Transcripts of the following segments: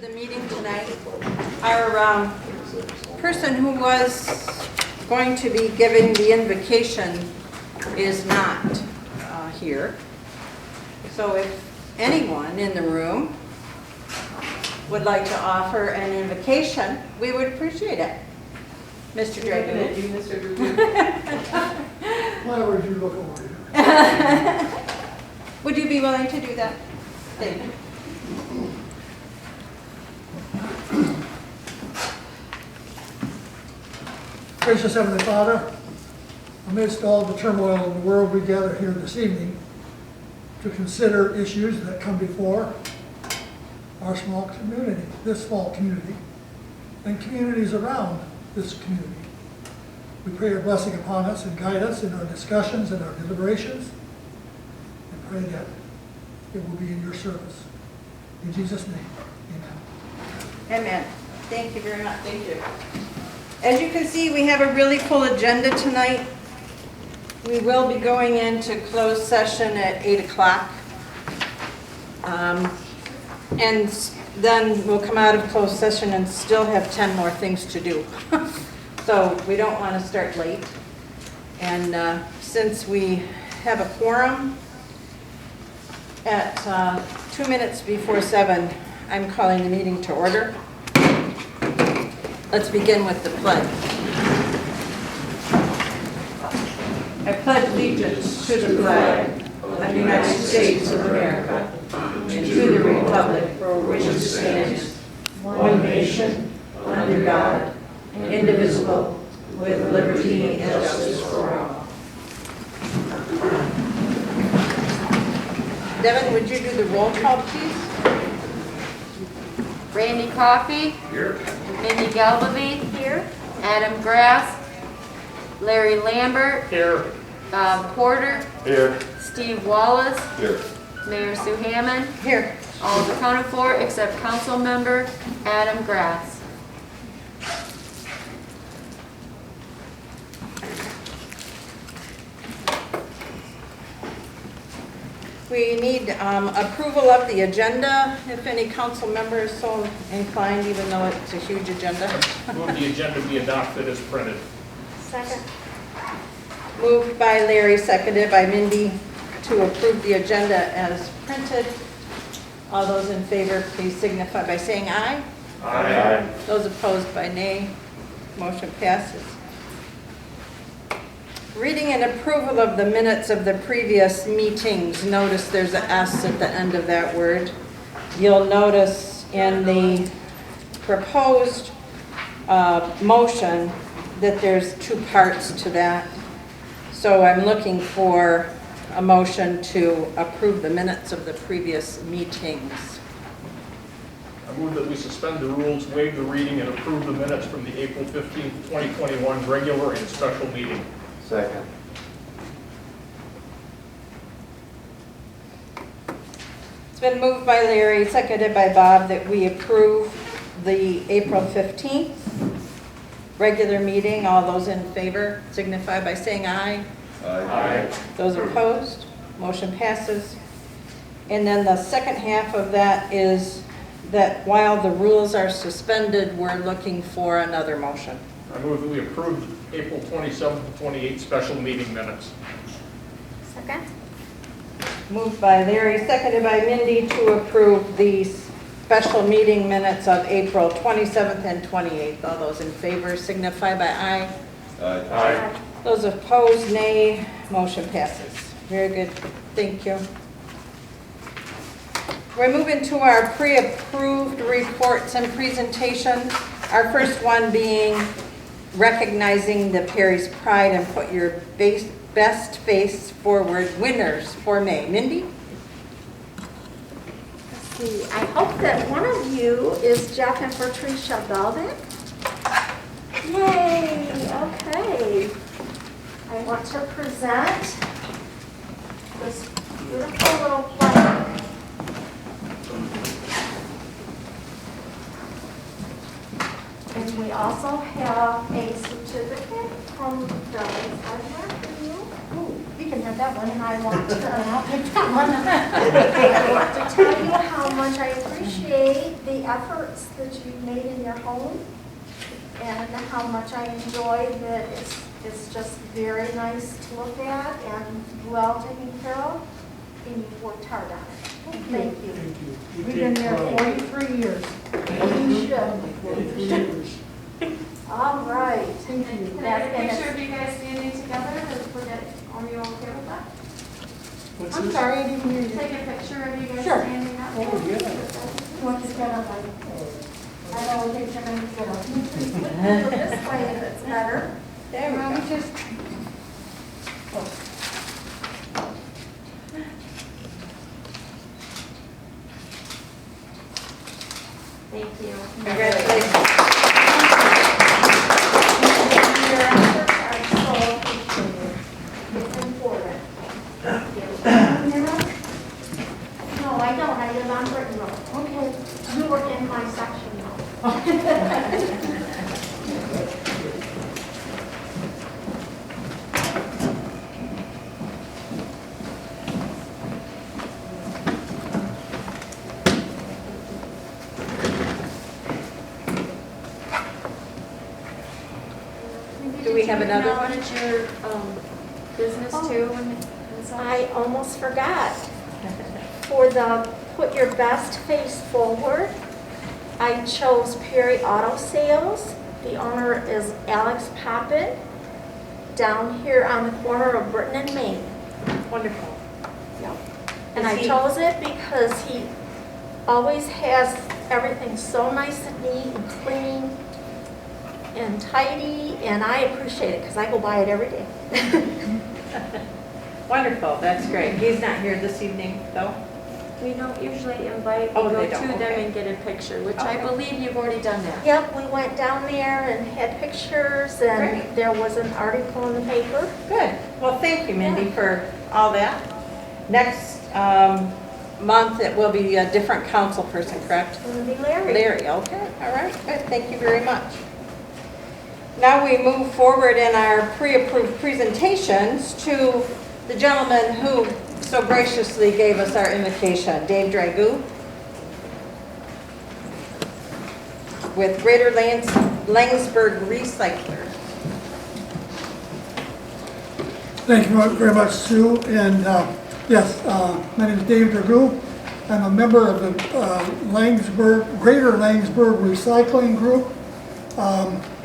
the meeting tonight. Our person who was going to be giving the invocation is not here. So if anyone in the room would like to offer an invocation, we would appreciate it. Mr. Dragoon. You, Mr. Dragoon. Why would you look over here? Would you be willing to do that? Thank you. Gracious Heavenly Father, amidst all the turmoil in the world, we gather here this evening to consider issues that come before our small community, this small community, and communities around this community. We pray your blessing upon us and guide us in our discussions and our deliberations, and pray that it will be in your service. In Jesus' name, amen. Amen. Thank you very much. Thank you. As you can see, we have a really full agenda tonight. We will be going into closed session at 8 o'clock. And then we'll come out of closed session and still have 10 more things to do. So we don't want to start late. And since we have a quorum at 2 minutes before 7, I'm calling the meeting to order. Let's begin with the pledge. I pledge allegiance to the flag of the United States of America and to the republic for which it stands, one nation, under God, indivisible, with liberty and justice for all. Devin, would you do the roll call, please? Randy Coffey. Here. Mindy Galbavy. Here. Adam Grass. Larry Lambert. Here. Bob Porter. Here. Steve Wallace. Here. Mayor Sue Hammond. Here. All is accounted for except Council Member Adam Grass. We need approval of the agenda, if any council member is so inclined, even though it's a huge agenda. Move the agenda be adopted as printed. Second. Moved by Larry, seconded by Mindy to approve the agenda as printed. All those in favor, please signify by saying aye. Aye. Those opposed by nay. Motion passes. Reading and approval of the minutes of the previous meetings. Notice there's an S at the end of that word. You'll notice in the proposed motion that there's two parts to that. So I'm looking for a motion to approve the minutes of the previous meetings. I move that we suspend the rules, waive the reading, and approve the minutes from the April 15th, 2021 regular and special meeting. Second. It's been moved by Larry, seconded by Bob, that we approve the April 15th regular meeting. All those in favor signify by saying aye. Aye. Those opposed, motion passes. And then the second half of that is that while the rules are suspended, we're looking for another motion. I move that we approve the April 27th and 28th special meeting minutes. Second. Moved by Larry, seconded by Mindy to approve the special meeting minutes of April 27th and 28th. All those in favor signify by aye. Aye. Those opposed, nay. Motion passes. Very good. Thank you. We're moving to our pre-approved reports and presentations. Our first one being recognizing the Perry's Pride and Put Your Best Face Forward winners for May. Mindy? Let's see, I hope that one of you is Jeff and Patricia Beldick. Yay, okay. I want to present this beautiful little plaque. And we also have a certificate from Doug. I have for you. You can looking at that one and I want to, I'll take that one. I want to tell you how much I appreciate the efforts that you've made in your home and how much I enjoy that it's just very nice to look at and well taken care of, and you've worked hard on it. Thank you. We've been there 43 years. You should. All right. Thank you. Can I get a picture of you guys standing together? Are you okay with that? I'm sorry, I didn't hear you. Take a picture of you guys Sure. standing up? Oh, yeah. You want to stand up? I know, take your hand to up. Go this way if it's better. There we Well, go. we just, Thank you. Congratulations. Your efforts are so appreciated. It's important. No, I don't. I live on Britain Road. Okay. You were in my section though. Do we have another one? Acknowledge your business too and such? I almost forgot. For the Put Your Best Face Forward, I chose Perry Auto Sales. The owner is Alex Poppin, down here on the corner of Britain and Main. Wonderful. Yep. And I Is he- chose it because he always has everything so nice and neat and clean and tidy, and I appreciate it because I go by it every day. Wonderful, that's great. He's not here this evening, though? We don't usually invite, we Oh, go they to don't, them okay. and get a picture, which I Okay. believe you've already done that. Yep, we went down there and had pictures, and Great. there was an article in the paper. Good. Well, thank you, Mindy, for all that. Next month, it will be a different council person, correct? It's going to be Larry. Larry, okay, all right, good, thank you very much. Now we move forward in our pre-approved presentations to the gentleman who so graciously gave us our invitation, Dave Dragoo, with Greater Langsburg Recycler. Thank you very much, Sue. And yes, my name is Dave Dragoo. I'm a member of the Greater Langsburg Recycling Group.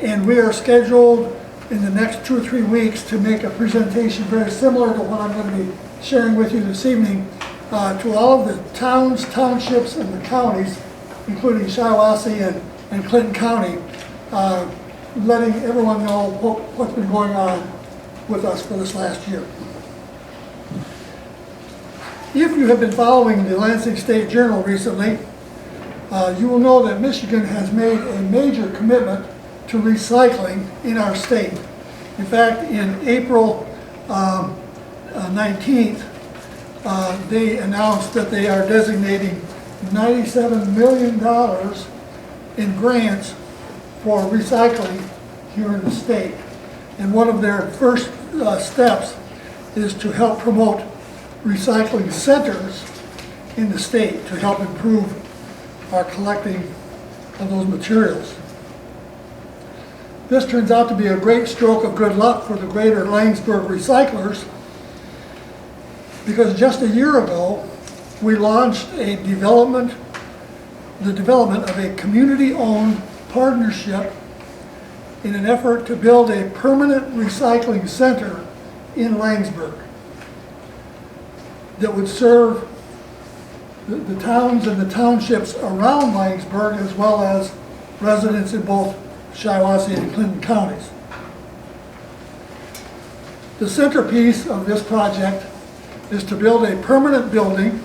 And we are scheduled in the next 2 or 3 weeks to make a presentation very similar to what I'm going to be sharing with you this evening to all of the towns, townships, and the counties, including Shiawassee and Clinton County, letting everyone know what's been going on with us for this last year. If you have been following the Lansing State Journal recently, you will know that Michigan has made a major commitment to recycling in our state. In fact, in April 19th, they announced that they are designating $97 million in grants for recycling here in the state. And one of their first steps is to help promote recycling centers in the state to help improve our collecting of those materials. This turns out to be a great stroke of good luck for the Greater Langsburg Recyclers, because just a year ago we launched the development of a community-owned partnership in an effort to build a permanent recycling center in Langsburg that would serve the towns and the townships around Langsburg, as well as residents in both Shiawassee and Clinton counties. The centerpiece of this project is to build a permanent building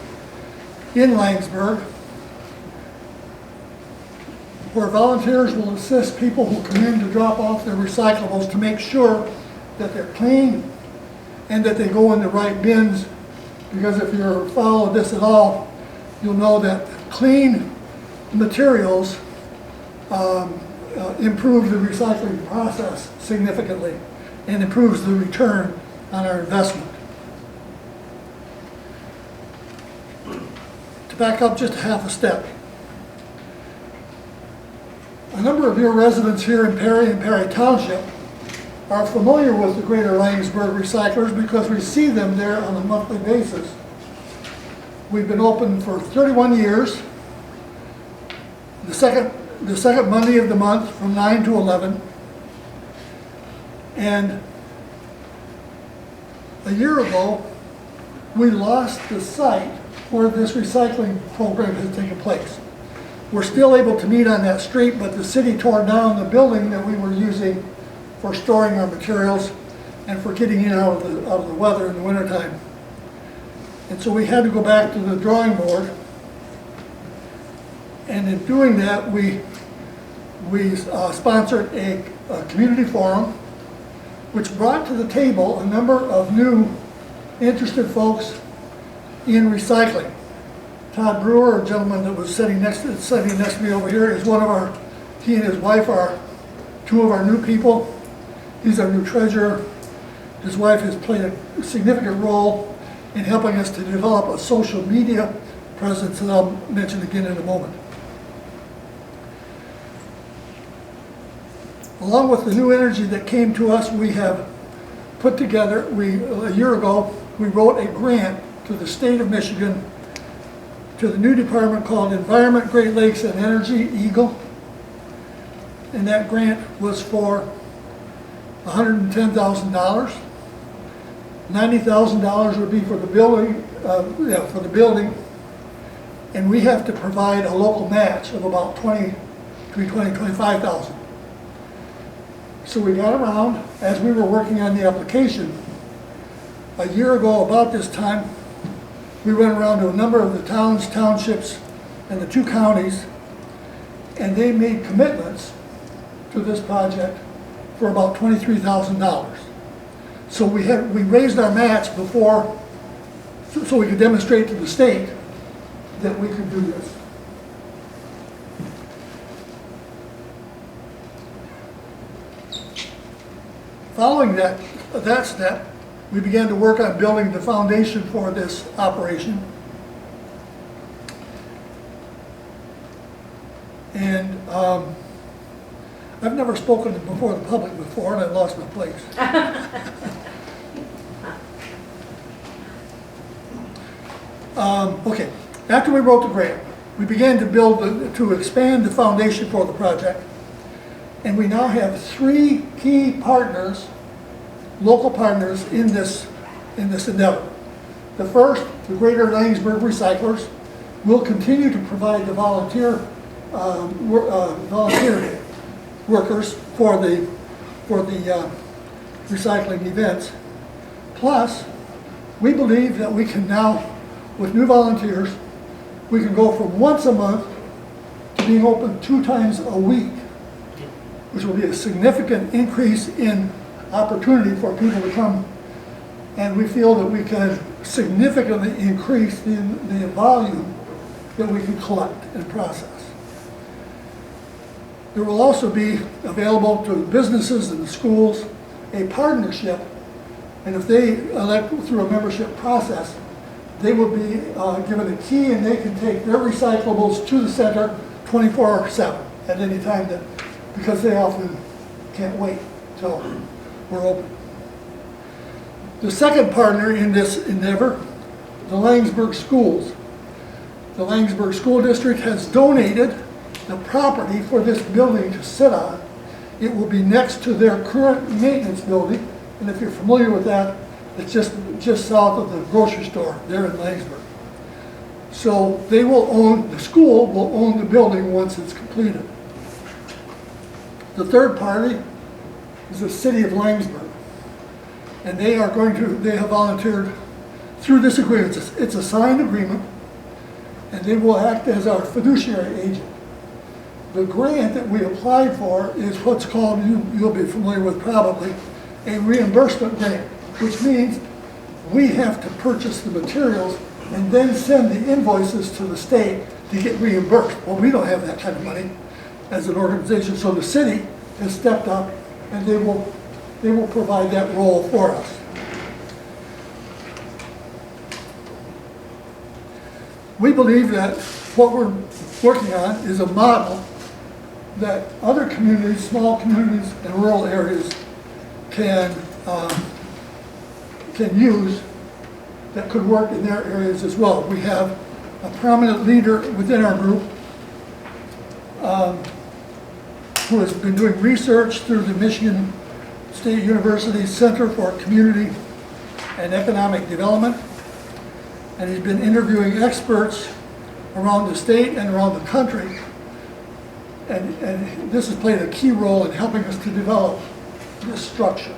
in Langsburg where volunteers will assist people who come in to drop off their recyclables to make sure that they're clean and that they go in the right bins, because if you're followed this at all, you'll know that clean materials improve the recycling process significantly and improves the return on our investment. to back up just a half a step. A number of your residents here in Perry and Perry Township are familiar with the Greater Langsburg Recyclers because we see them there on a monthly basis. We've been open for 31 years. The second Monday of the month from 9 to 11. And a year ago, we lost the site where this recycling program has taken place. We're still able to meet on that street, but the city tore down the building that we were using for storing our materials and for getting in out of the weather in the wintertime. And so we had to go back to the drawing board. And in doing that, we sponsored a community forum, which brought to the table a number of new interested folks in recycling. Todd Brewer, a gentleman that was sitting next to me over here, is one of our, he and his wife are two of our new people. He's our new treasurer. His wife has played a significant role in helping us to develop a social media presence that I'll mention again in a moment. Along with the new energy that came to us, we have put together, a year ago, we wrote a grant to the state of Michigan, to the new department called Environment, Great Lakes and Energy, EAGLE. And that grant was for $110,000. $90,000 would be for the building, and we have to provide a local match of about $25,000. So we got around, as we were working on the application, a year ago about this time, we went around to a number of the towns, townships, and the 2 counties, and they made commitments to this project for about $23,000. So we raised our match before, so we could demonstrate to the state that we could do this. Following that step, we began to work on building the foundation for this operation. And I've never spoken before the public before, and I lost my place. Okay, after we wrote the grant, we began to expand the foundation for the project. And we now have 3 key partners, local partners in this endeavor. The first, the Greater Langsburg Recyclers, will continue to provide the volunteer workers for the recycling events. Plus, we believe that we can now, with new volunteers, we can go from once a month to being open 2 times a week, which will be a significant increase in opportunity for people to come. And we feel that we can significantly increase the volume that we can collect and process. There will also be available to businesses and schools a partnership, and if they elect through a membership process, they will be given a key and they can take their recyclables to the center 24/7 at any time, because they often can't wait till we're open. The second partner in this endeavor, the Langsburg Schools. The Langsburg School District has donated the property for this building to sit on. It will be next to their current maintenance building, and if you're familiar with that, it's just south of the grocery store there in Langsburg. So they will own, the school will own the building once it's completed. The third party is the city of Langsburg, and they have volunteered through this agreement. It's a signed agreement, and they will act as our fiduciary agent. The grant that we applied for is what's called, you'll be familiar with probably, a reimbursement grant, which means we have to purchase the materials and then send the invoices to the state to get reimbursed. Well, we don't have that kind of money as an organization, so the city has stepped up and they will provide that role for us. We believe that what we're working on is a model that other communities, small communities and rural areas can use that could work in their areas as well. We have a prominent leader within our group who has been doing research through the Michigan State University Center for Community and Economic Development. And he's been interviewing experts around the state and around the country. And this has played a key role in helping us to develop this structure.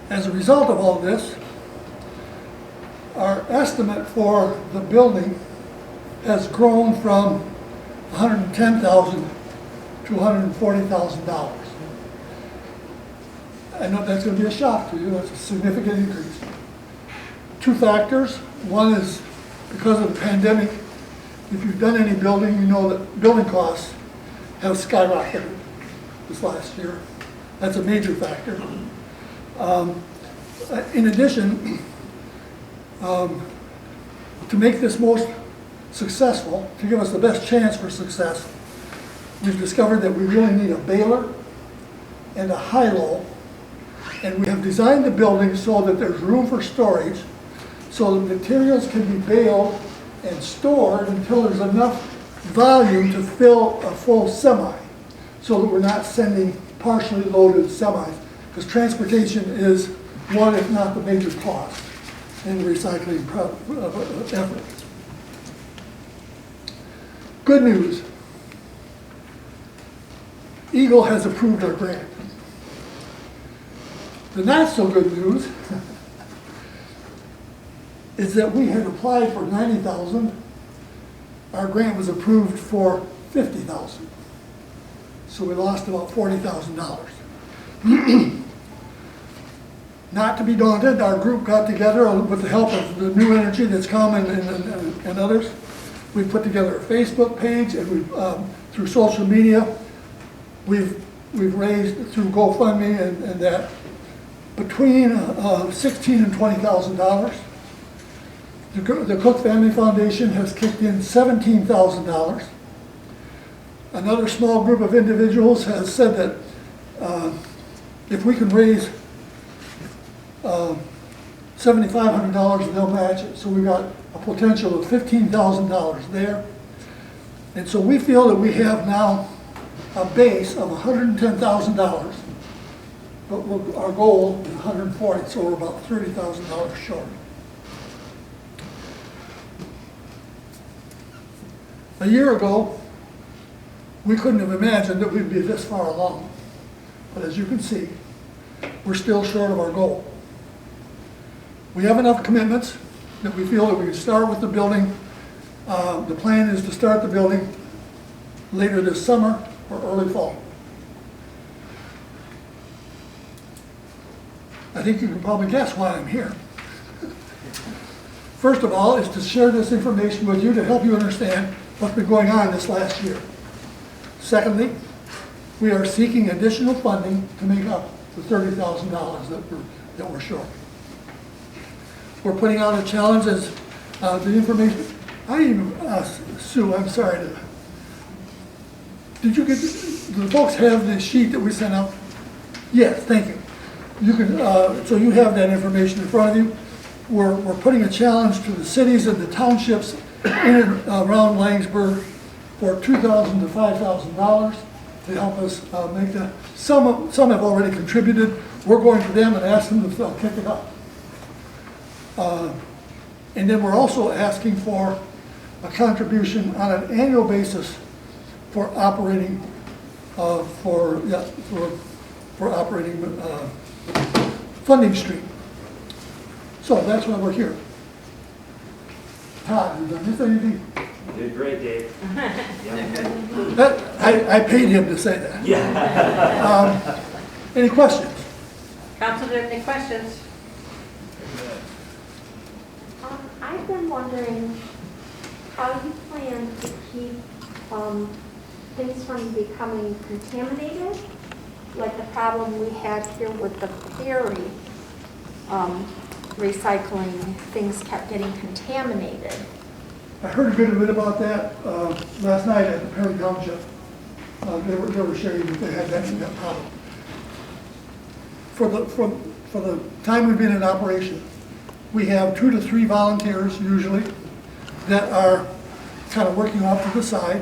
As a result of all this, our estimate for the building has grown from $110,000 to $140,000. I know that's going to be a shock to you. That's a significant increase. Two factors. One is because of the pandemic. If you've done any building, you know that building costs have skyrocketed this last year. That's a major factor. In addition, to make this most successful, to give us the best chance for success, we've discovered that we really need a baler and a high-low, and we have designed the building so that there's room for storage, so the materials can be baled and stored until there's enough volume to fill a full semi, so that we're not sending partially loaded semis, because transportation is one, if not the major cost in the recycling effort. Good news. Eagle has approved our grant. The not so good news is that we had applied for $90,000. Our grant was approved for $50,000. So we lost about $40,000. Not to be daunted, our group got together with the help of the New Energy that's come and others. We put together a Facebook page, and we through social media, we've raised through GoFundMe and that between $16,000 and $20,000. The Cook Family Foundation has kicked in $17,000. Another small group of individuals has said that if we can raise $7,500, they'll match it. So we got a potential of $15,000 there. And so we feel that we have now a base of $110,000, but our goal is $140,000, so we're about $30,000 short. A year ago, we couldn't have imagined that we'd be this far along. But as you can see, we're still short of our goal. We have enough commitments that we feel that we can start with the building. The plan is to start the building later this summer or early fall. I think you can probably guess why I'm here. First of all, is to share this information with you to help you understand what's been going on this last year. Secondly, we are seeking additional funding to make up the $30,000 that we're short. We're putting out a challenge as the information. I even Sue, I'm sorry. Did you get? Do the folks have the sheet that we sent out? Yes, thank you. You can. So you have that information in front of you. We're putting a challenge to the cities and the townships in and around Laingsburg for $2,000 to $5,000 to help us make that. Some have already contributed. We're going to them and ask them if they'll kick it up. And then we're also asking for a contribution on an annual basis for operating operating funding stream. So that's why we're here. Todd, you done anything? You did great, Dave. I paid him to say that. Yeah. Any questions? Council, do you have any questions? I've been wondering how you plan to keep things from becoming contaminated, like the problem we had here with the ferry. recycling, things kept getting contaminated. I heard a good bit about that last night at the Perry Township. They were sharing that they had that problem. For the time we've been in operation, we have 2 to 3 volunteers usually that are kind of working off to the side.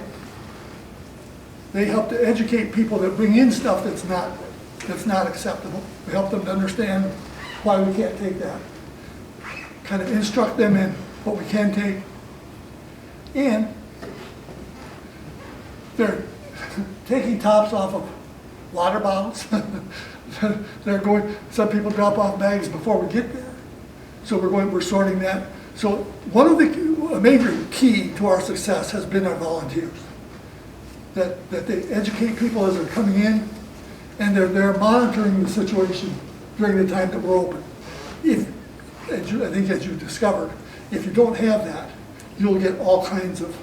They help to educate people that bring in stuff that's not acceptable. We help them to understand why we can't take that. Kind of instruct them in what we can take. And they're taking tops off of water bottles. Some people drop off bags before we get there. So we're sorting that. So one of a major key to our success has been our volunteers. That they educate people as they're coming in, and they're monitoring the situation during the time that we're open. I think as you discovered, if you don't have that, you'll get all kinds of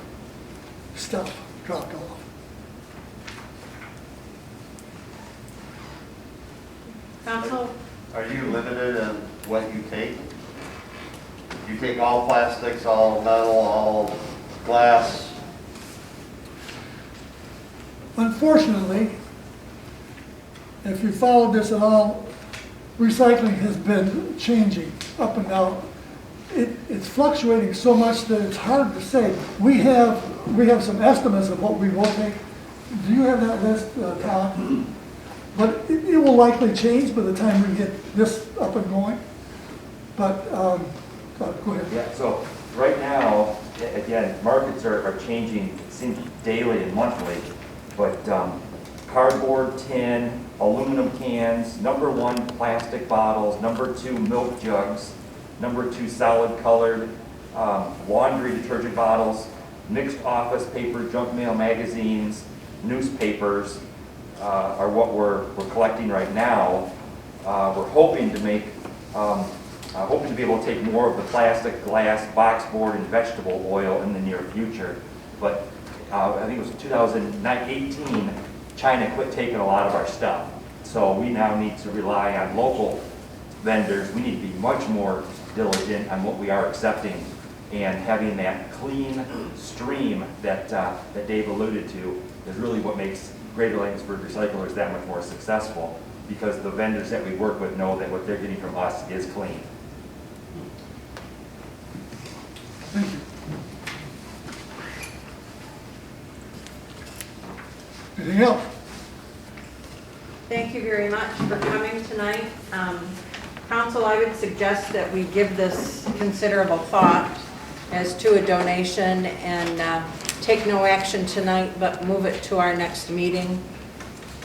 stuff dropped off. Council? Are you limited in what you take? You take all plastics, all metal, all glass? Unfortunately, if you followed this at all, recycling has been changing up and down. It's fluctuating so much that it's hard to say. We have some estimates of what we will take. Do you have that list, Todd? But it will likely change by the time we get this up and going. But go ahead. Yeah, so right now, again, markets are changing, it seems daily and monthly, but cardboard, tin, aluminum cans, #1 plastic bottles, #2 milk jugs, #2 solid colored laundry detergent bottles, mixed office paper, junk mail magazines, newspapers are what we're collecting right now. We're hoping to make hoping to be able to take more of the plastic, glass, box board, and vegetable oil in the near future. But I think it was 2018, China quit taking a lot of our stuff. So we now need to rely on local vendors. We need to be much more diligent on what we are accepting, and having that clean stream that Dave alluded to is really what makes Greater Laingsburg Recyclers that much more successful, because the vendors that we work with know that what they're getting from us is clean. Thank you. Anything else? Thank you very much for coming tonight. Council, I would suggest that we give this considerable thought as to a donation and take no action tonight, but move it to our next meeting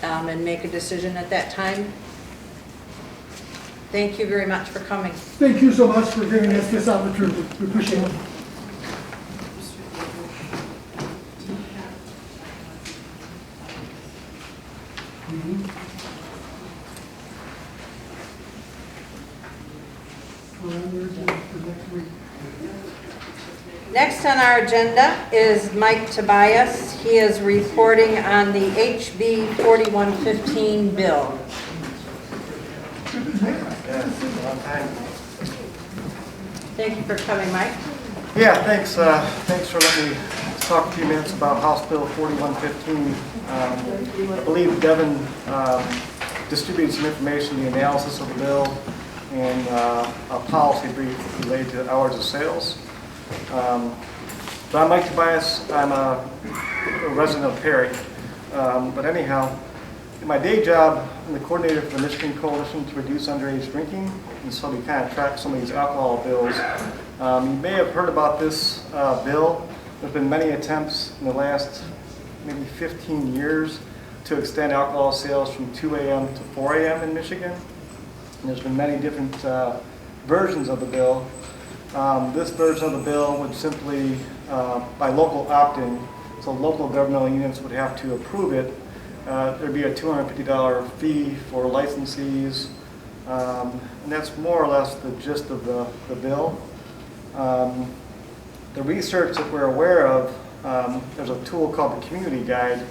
and make a decision at that time. Thank you very much for coming. Thank you so much for giving us this opportunity. We appreciate it. Next on our agenda is Mike Tobias. He is reporting on the HB 4115 bill. Thank you for coming, Mike. Yeah, thanks. Thanks for letting me talk a few minutes about House Bill 4115. I believe Devin distributed some information, the analysis of the bill, and a policy brief related to hours of sales. So I'm Mike Tobias. I'm a resident of Perry. But anyhow, in my day job, I'm the coordinator for the Michigan Coalition to Reduce Underage Drinking, and so we kind of track some of these alcohol bills. You may have heard about this bill. There's been many attempts in the last maybe 15 years to extend alcohol sales from 2 a.m. to 4 a.m. in Michigan. And there's been many different versions of the bill. This version of the bill would simply, by local opt-in, so local governmental units would have to approve it. There'd be a $250 fee for licensees, and that's more or less the gist of the bill. The research that we're aware of, there's a tool called the Community Guide,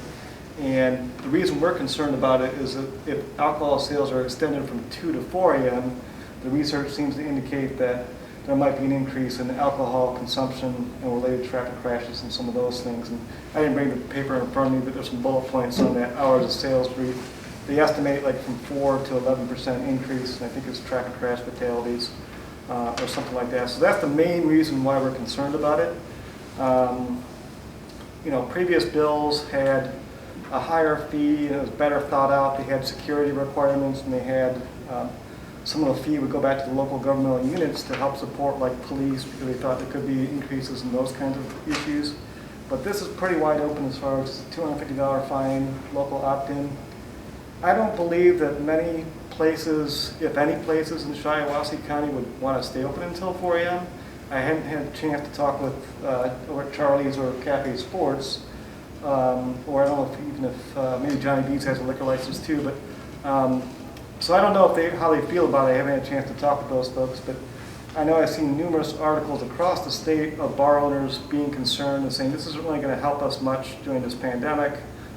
and the reason we're concerned about it is that if alcohol sales are extended from 2 to 4 a.m., the research seems to indicate that there might be an increase in alcohol consumption and related traffic crashes and some of those things. And I didn't bring the paper in front of me, but there's some bullet points on that hours of sales brief. They estimate like from 4 to 11% increase, and I think it's traffic crash fatalities or something like that. So that's the main reason why we're concerned about it. You know, previous bills had a higher fee, and it was better thought out. They had security requirements, and they had some of the fee would go back to the local governmental units to help support like police, because they thought there could be increases in those kinds of issues. But this is pretty wide open as far as $250 fine, local opt-in. I don't believe that many places, if any places in Shiawassee County would want to stay open until 4 a.m. I hadn't had a chance to talk with or Charlie's or Cafe Sports, or I don't know if even if maybe Johnny D's has a liquor license too, but so I don't know if how they feel about it. I haven't had a chance to talk with those folks, but I know I've seen numerous articles across the state of bar owners being concerned and saying this isn't really going to help us much during this pandemic.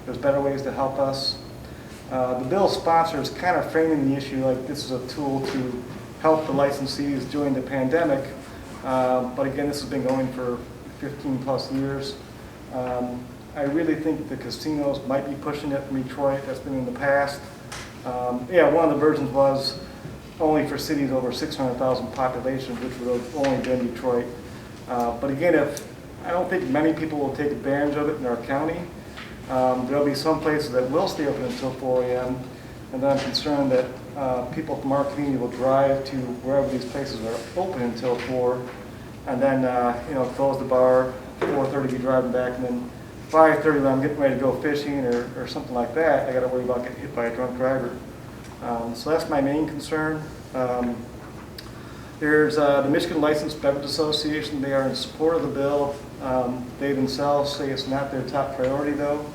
There's better ways to help us. The bill's sponsor is kind of framing the issue like this is a tool to help the licensees during the pandemic. But again, this has been going for 15 plus years. I really think the casinos might be pushing it from Detroit. That's been in the past. Yeah, one of the versions was only for cities over 600,000 population, which would have only been Detroit. But again, I don't think many people will take advantage of it in our county. There'll be some places that will stay open until 4 a.m. And then I'm concerned that people from our community will drive to wherever these places are open until 4, and then you know, close the bar, 4:30 be driving back, and then 5:30 when I'm getting ready to go fishing or something like that, I got to worry about getting hit by a drunk driver. So that's my main concern. There's the Michigan Licensed Beverage Association. They are in support of the bill. They themselves say it's not their top priority though.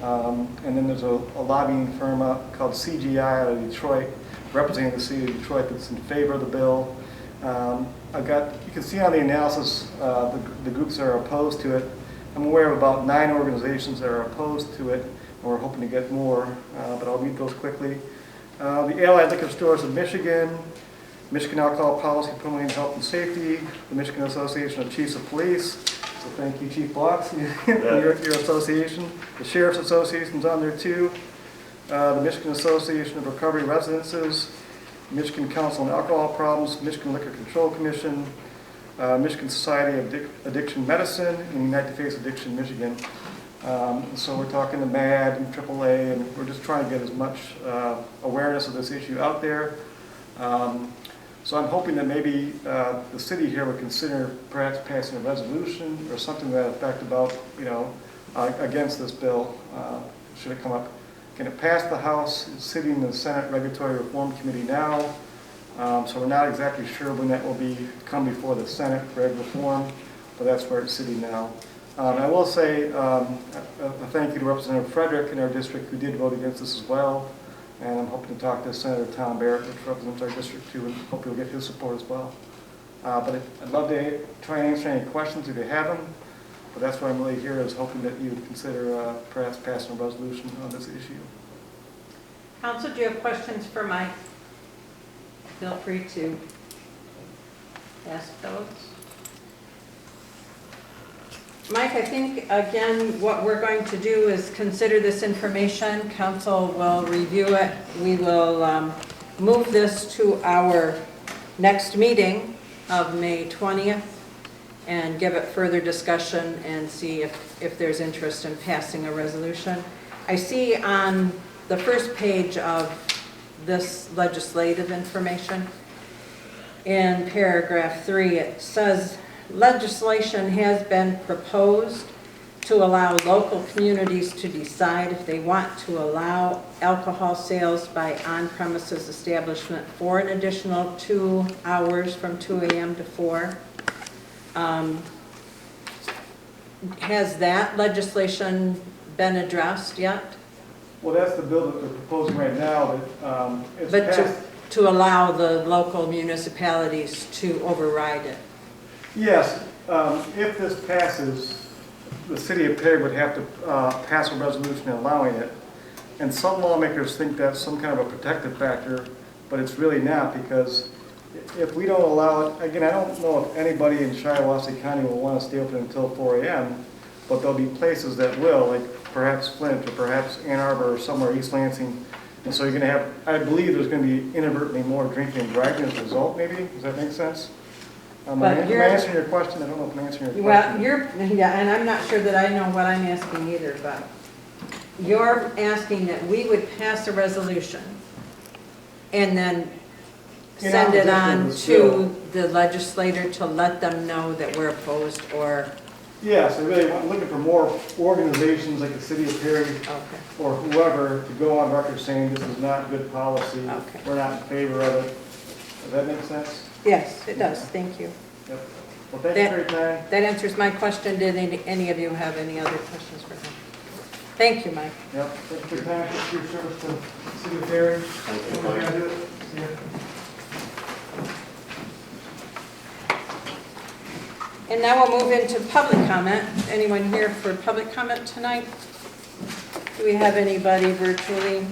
And then there's a lobbying firm called CGI out of Detroit, representing the city of Detroit, that's in favor of the bill. You can see on the analysis the groups that are opposed to it. I'm aware of about 9 organizations that are opposed to it, and we're hoping to get more, but I'll read those quickly. The Allied Liquor Stores of Michigan, Michigan Alcohol Policy Promoting Health and Safety, the Michigan Association of Chiefs of Police, so thank you, Chief Blocks, your association. The Sheriff's Association's on there too. The Michigan Association of Recovery Residences, Michigan Council on Alcohol Problems, Michigan Liquor Control Commission, Michigan Society of Addiction Medicine, and Unite to Face Addiction Michigan. So we're talking to MAD and AAA, and we're just trying to get as much awareness of this issue out there. So I'm hoping that maybe the city here would consider perhaps passing a resolution or something to that effect about, you know, against this bill, should it come up. Can it pass the House? It's sitting in the Senate Regulatory Reform Committee now. So we're not exactly sure when that will come before the Senate for egg reform, but that's where it's sitting now. I will say a thank you to Representative Frederick in our district who did vote against this as well. And I'm hoping to talk to Senator Tom Barrett, which represents our district too, and hope he'll get his support as well. But I'd love to try and answer any questions if you have them. But that's why I'm really here, is hoping that you would consider perhaps passing a resolution on this issue. Council, do you have questions for Mike? Feel free to ask those. Mike, I think, again, what we're going to do is consider this information. Council will review it. We will move this to our next meeting of May 20th and give it further discussion and see if there's interest in passing a resolution. I see on the first page of this legislative information, in paragraph 3, it says, legislation has been proposed to allow local communities to decide if they want to allow alcohol sales by on-premises establishment for an additional 2 hours from 2 a.m. to 4. Has that legislation been addressed yet? Well, that's the bill that they're proposing right now. That it's But passed. to allow the local municipalities to override it? Yes, if this passes, the city of Perry would have to pass a resolution allowing it. And some lawmakers think that's some kind of a protective factor, but it's really not, because if we don't allow it, again, I don't know if anybody in Shiawassee County will want to stay open until 4 AM, but there'll be places that will, like perhaps Flint or perhaps Ann Arbor or somewhere East Lansing. And so you're going to have, I believe there's going to be inadvertently more drinking and driving as a result, maybe? Does that make sense? Am I answering your question? I don't know if I'm answering your Well, question. yeah, and I'm not sure that I know what I'm asking either, but you're asking that we would pass a resolution and then send it on to the legislator to let them know that we're opposed, or, Yes, I really want, looking for more organizations like the City of Perry okay, or whoever to go on record saying this is not good policy. Okay. We're not in favor of it. Does that make sense? yes, it does, thank you. Yep. Well, thank you for your time. That answers my question. Did any of you have any other questions for him? Thank you, Mike. Yep, thank you for your time, thank you for your service to the City of Perry. Thank you, We're Mike. gonna do it. See ya. And now we'll move into public comment. Anyone here for public comment tonight? Do we have anybody virtually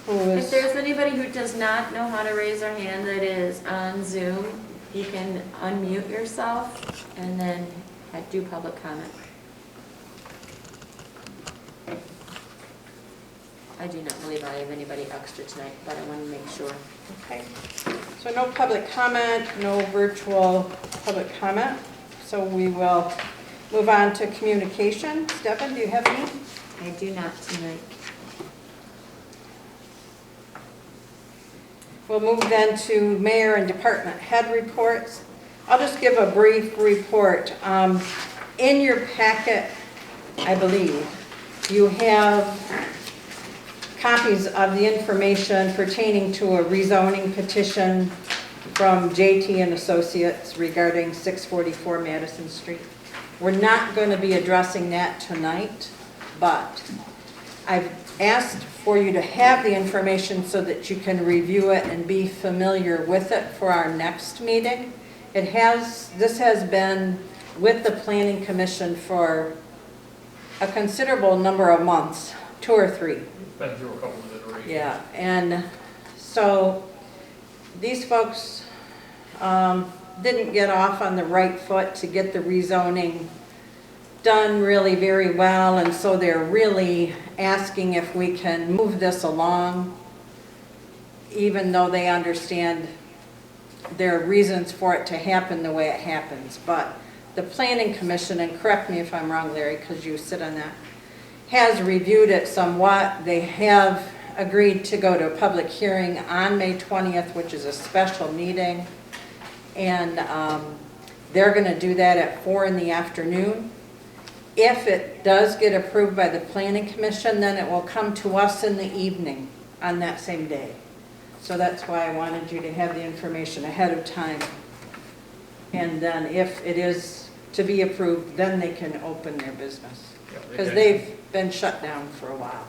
who If is? there's anybody who does not know how to raise their hand that is on Zoom, you can unmute yourself and then do public comment. I do not believe I have anybody extra tonight, but I want to make sure. Okay. So no public comment, no virtual public comment. So we will move on to communication. Stefan, do you have any? I do not tonight. We'll move then to mayor and department head reports. I'll just give a brief report. In your packet, I believe, you have copies of the information pertaining to a rezoning petition from JT and Associates regarding 644 Madison Street. We're not going to be addressing that tonight, but I've asked for you to have the information so that you can review it and be familiar with it for our next meeting. This has been with the Planning Commission for a considerable number of months, 2 or 3. Been through a couple of iterations. Yeah, and so these folks didn't get off on the right foot to get the rezoning done really very well, and so they're really asking if we can move this along, even though they understand there are reasons for it to happen the way it happens. But the Planning Commission, and correct me if I'm wrong, Larry, because you sit on that, has reviewed it somewhat. They have agreed to go to a public hearing on May 20th, which is a special meeting. And they're going to do that at 4 in the afternoon. If it does get approved by the Planning Commission, then it will come to us in the evening on that same day. So that's why I wanted you to have the information ahead of time. And then if it is to be approved, then they can open their business. Because they've been shut down for a while.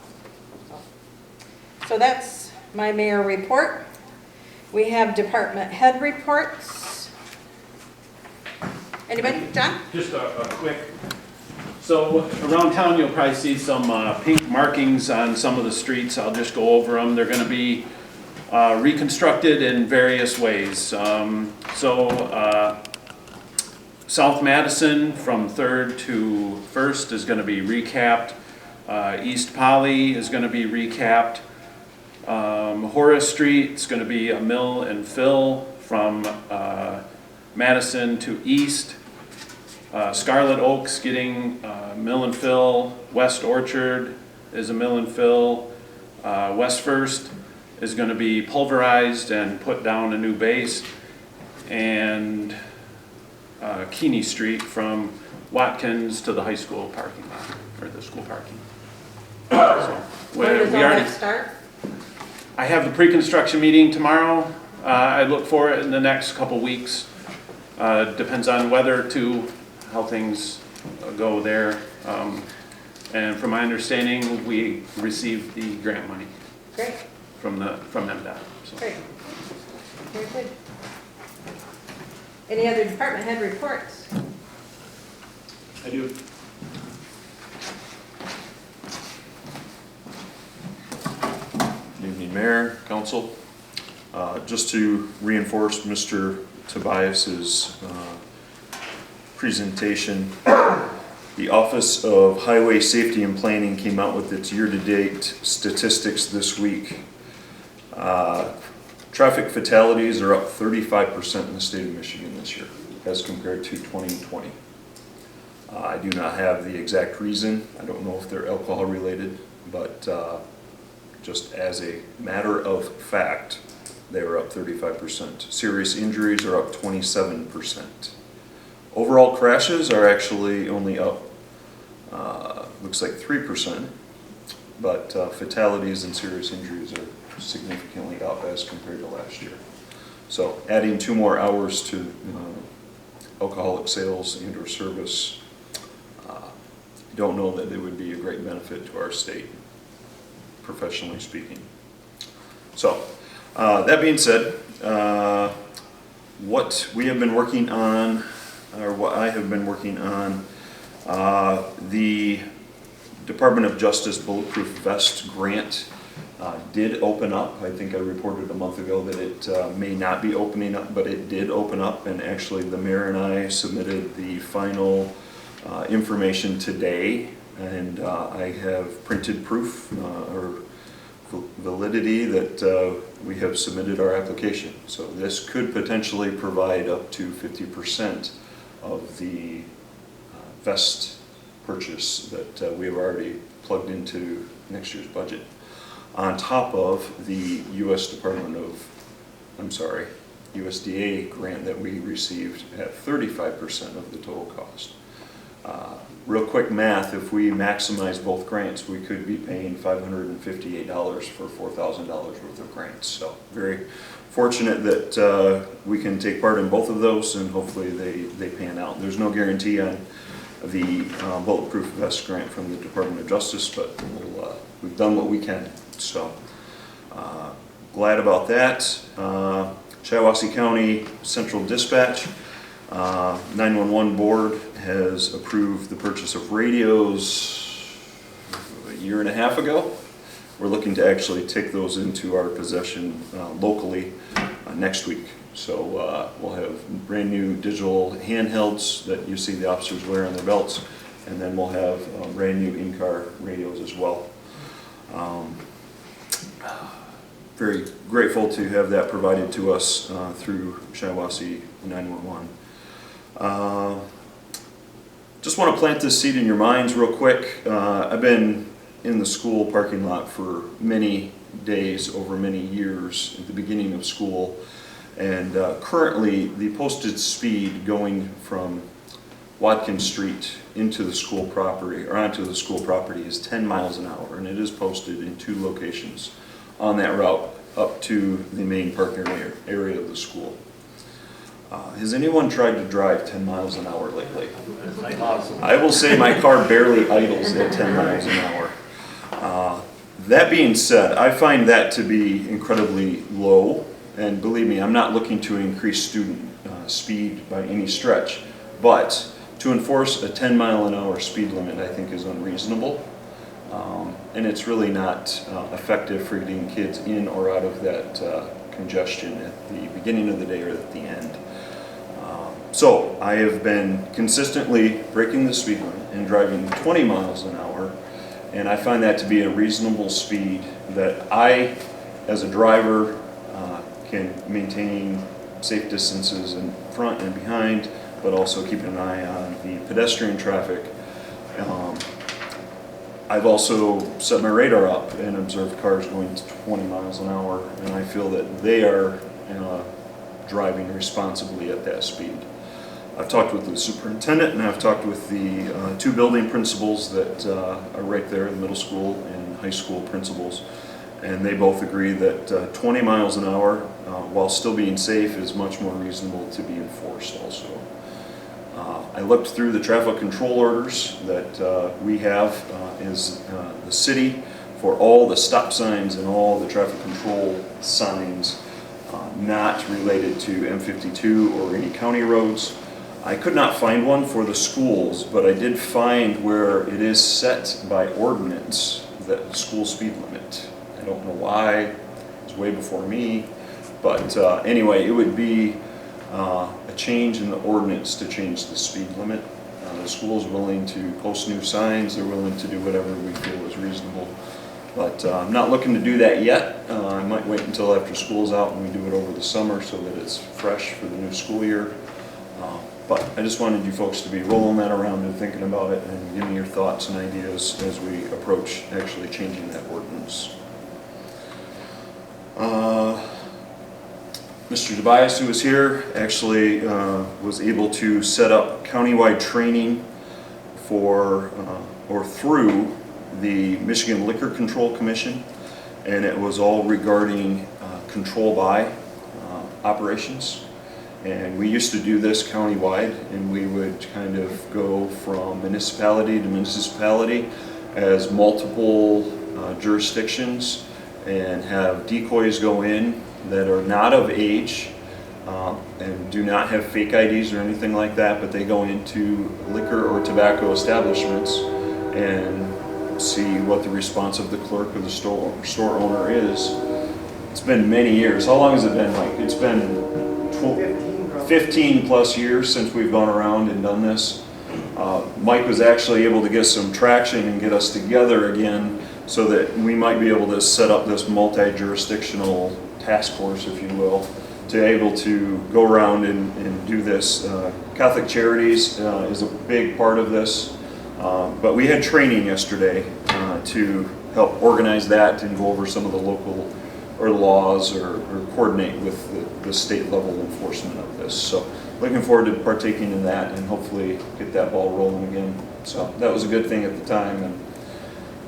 So that's my mayor report. We have department head reports. Anybody? John? Just a quick, so around town you'll probably see some pink markings on some of the streets. I'll just go over them. They're going to be reconstructed in various ways. South Madison from 3rd to 1st is going to be recapped. East Poly is going to be recapped. Horace Street is going to be a mill and fill from Madison to East. Scarlet Oaks getting mill and fill. West Orchard is a mill and fill. West First is going to be pulverized and put down a new base. And Keeney Street from Watkins to the high school parking lot, or the school parking. So, When does all that start? I have the pre-construction meeting tomorrow. I look for it in the next couple weeks. Depends on weather too, how things go there. And from my understanding, we received the grant money Great, from MDOT. So. great. Very good. Any other department head reports? I do. Good evening, Mayor, Council. Just to reinforce Mr. Tobias's presentation, the Office of Highway Safety and Planning came out with its year-to-date statistics this week. Traffic fatalities are up 35% in the state of Michigan this year as compared to 2020. I do not have the exact reason. I don't know if they're alcohol related, but just as a matter of fact, they are up 35%. Serious injuries are up 27%. Overall crashes are actually only up, looks like 3%, but fatalities and serious injuries are significantly up as compared to last year. So adding 2 more hours to alcoholic sales and or service, I don't know that it would be a great benefit to our state, professionally speaking. So that being said, what we have been working on, or what I have been working on, the Department of Justice Bulletproof Vest Grant did open up. I think I reported a month ago that it may not be opening up, but it did open up, and actually the mayor and I submitted the final information today, and I have printed proof or validity that we have submitted our application. So this could potentially provide up to 50% of the vest purchase that we have already plugged into next year's budget, on top of the USDA grant that we received at 35% of the total cost. Real quick math, if we maximize both grants, we could be paying $558 for $4,000 worth of grants. So very fortunate that we can take part in both of those, and hopefully they pan out. There's no guarantee on the bulletproof vest grant from the Department of Justice, but we've done what we can. So glad about that. Shiawassee County Central Dispatch 911 Board has approved the purchase of radios a year and a half ago. We're looking to actually take those into our possession locally next week. So we'll have brand new digital handhelds that you see the officers wear on their belts, and then we'll have brand new in-car radios as well. Very grateful to have that provided to us through Shiawassee 911. Just want to plant this seed in your minds real quick. I've been in the school parking lot for many days over many years at the beginning of school, and currently the posted speed going from Watkins Street into the school property, or onto the school property, is 10 miles an hour, and it is posted in 2 locations on that route up to the main parking area of the school. Has anyone tried to drive 10 miles an hour lately? I will say my car barely idles at 10 miles an hour. That being said, I find that to be incredibly low, and believe me, I'm not looking to increase student speed by any stretch, but to enforce a 10 mile an hour speed limit I think is unreasonable, and it's really not effective for getting kids in or out of that congestion at the beginning of the day or at the end. So I have been consistently breaking the speed limit and driving 20 miles an hour, and I find that to be a reasonable speed that I, as a driver, can maintain safe distances in front and behind, but also keep an eye on the pedestrian traffic. I've also set my radar up and observed cars going to 20 miles an hour, and I feel that they are driving responsibly at that speed. I've talked with the superintendent, and I've talked with the 2 building principals that are right there, the middle school and high school principals, and they both agree that 20 miles an hour, while still being safe, is much more reasonable to be enforced also. I looked through the traffic control orders that we have as the city for all the stop signs and all the traffic control signs not related to M52 or any county roads. I could not find one for the schools, but I did find where it is set by ordinance that the school speed limit. I don't know why, it's way before me, But anyway, it would be a change in the ordinance to change the speed limit. The school's willing to post new signs, they're willing to do whatever we feel is reasonable. But I'm not looking to do that yet. I might wait until after school's out and we do it over the summer so that it's fresh for the new school year. But I just wanted you folks to be rolling that around and thinking about it and give me your thoughts and ideas as we approach actually changing that ordinance. Mr. Tobias, who was here, actually was able to set up countywide training for or through the Michigan Liquor Control Commission, and it was all regarding control by operations. And we used to do this countywide, and we would kind of go from municipality to municipality as multiple jurisdictions and have decoys go in that are not of age and do not have fake IDs or anything like that, but they go into liquor or tobacco establishments and see what the response of the clerk or the store owner is. It's been many years. How long has it been, Mike? It's been 15 plus years since we've gone around and done this. Mike was actually able to get some traction and get us together again so that we might be able to set up this multi-jurisdictional task force, if you will, to able to go around and do this. Catholic Charities is a big part of this, but we had training yesterday to help organize that and go over some of the local or laws or coordinate with the state level enforcement of this. So looking forward to partaking in that and hopefully get that ball rolling again. So that was a good thing at the time, and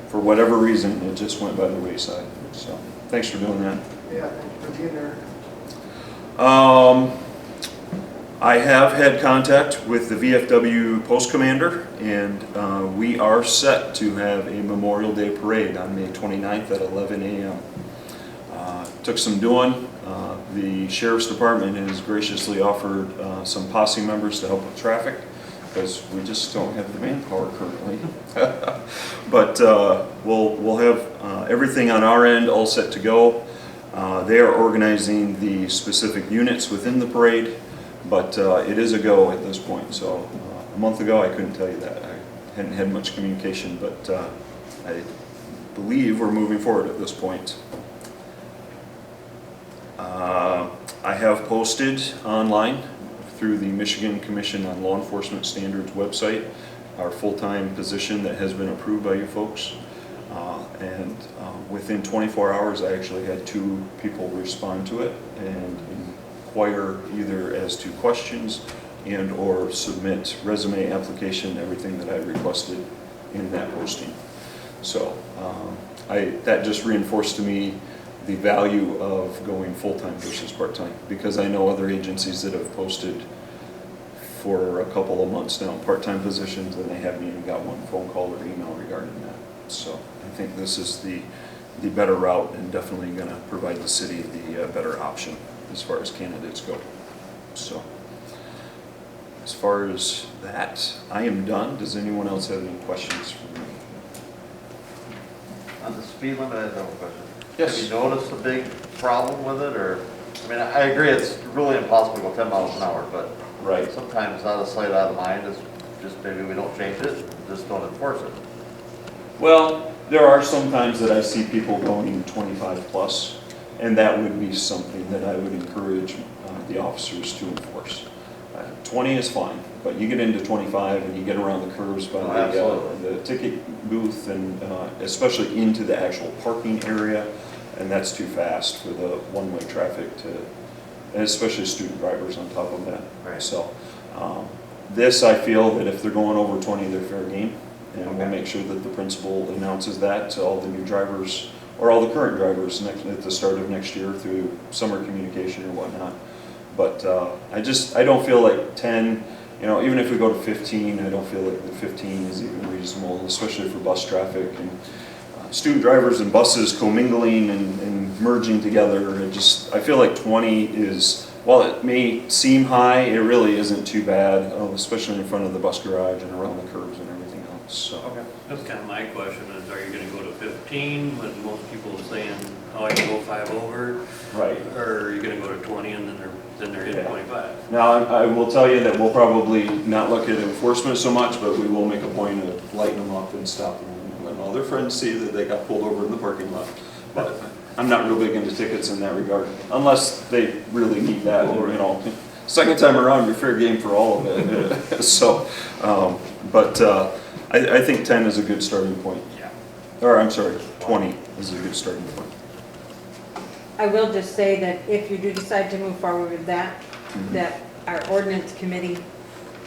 for whatever reason it just went by the wayside. So thanks for doing that. Yeah, thank you for being there. I have had contact with the VFW post commander, and we are set to have a Memorial Day parade on May 29th at 11 a.m. Took some doing. The Sheriff's Department has graciously offered some posse members to help with traffic because we just don't have the manpower currently. But we'll have everything on our end all set to go. They are organizing the specific units within the parade, but it is a go at this point. So a month ago I couldn't tell you that. I hadn't had much communication, but I believe we're moving forward at this point. I have posted online through the Michigan Commission on Law Enforcement Standards website our full-time position that has been approved by you folks. And within 24 hours I actually had 2 people respond to it and inquire either as to questions and or submit resume application, everything that I requested in that posting. So that just reinforced to me the value of going full-time versus part-time, because I know other agencies that have posted for a couple of months now part-time positions and they haven't even got one phone call or email regarding that. So I think this is the better route and definitely going to provide the city the better option as far as candidates go. So as far as that, I am done. Does anyone else have any questions for me? On the speed limit, I have a question. Yes. Have you noticed a big problem with it, or, I mean, I agree it's really impossible to go 10 miles an hour, but Right. sometimes out of sight, out of mind is just maybe we don't change it, just don't enforce it. Well, there are some times that I see people going 25 plus, and that would be something that I would encourage the officers to enforce. 20 is fine, but you get into 25 and you get around the curves by the ticket booth and especially into the actual parking area, and that's too fast for the one-way traffic to, and especially student drivers on top of that. Right. So this, I feel that if they're going over 20, they're fair game, and we'll make sure that the principal announces that to all the new drivers or all the current drivers at the start of next year through summer communication or whatnot. But I don't feel like 10, even if we go to 15, I don't feel like the 15 is even reasonable, especially for bus traffic and student drivers and buses commingling and merging together. I feel like 20 is, while it may seem high, it really isn't too bad, especially in front of the bus garage and around the curves and everything else. so. Okay. That's kind of my question, is are you gonna go to 15 when most people are saying, oh, I can go 5 over? Right. Or are you gonna go to 20 and then they're hitting Yeah. 25? Now, I will tell you that we'll probably not look at enforcement so much, but we will make a point of lighting them up and stopping them and letting all their friends see that they got pulled over in the parking lot. But I'm not real big into tickets in that regard, unless they really need that, you know. Second time around, you're fair game for all of it. So, I think 10 is a good starting point. Yeah. Or, I'm sorry, 20 is a good starting point. I will just say that if you do decide to move forward with that, that our ordinance committee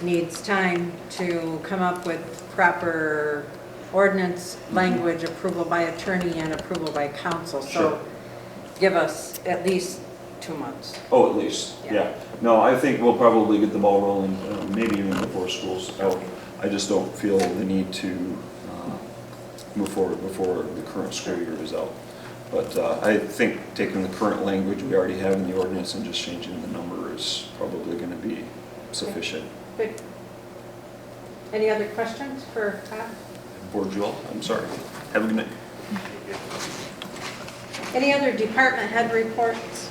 needs time to come up with proper ordinance language, approval by attorney and approval by council. So Sure. give us at least 2 months. Oh, at least, yeah. No, I think we'll probably get the ball rolling, maybe even before school's out. I just don't feel the need to move forward before the current school year is out. But I think taking the current language we already have in the ordinance and just changing the number is probably going to be sufficient. Good. Any other questions for Todd? Board Joel, I'm sorry. Have a good night. Any other department head reports?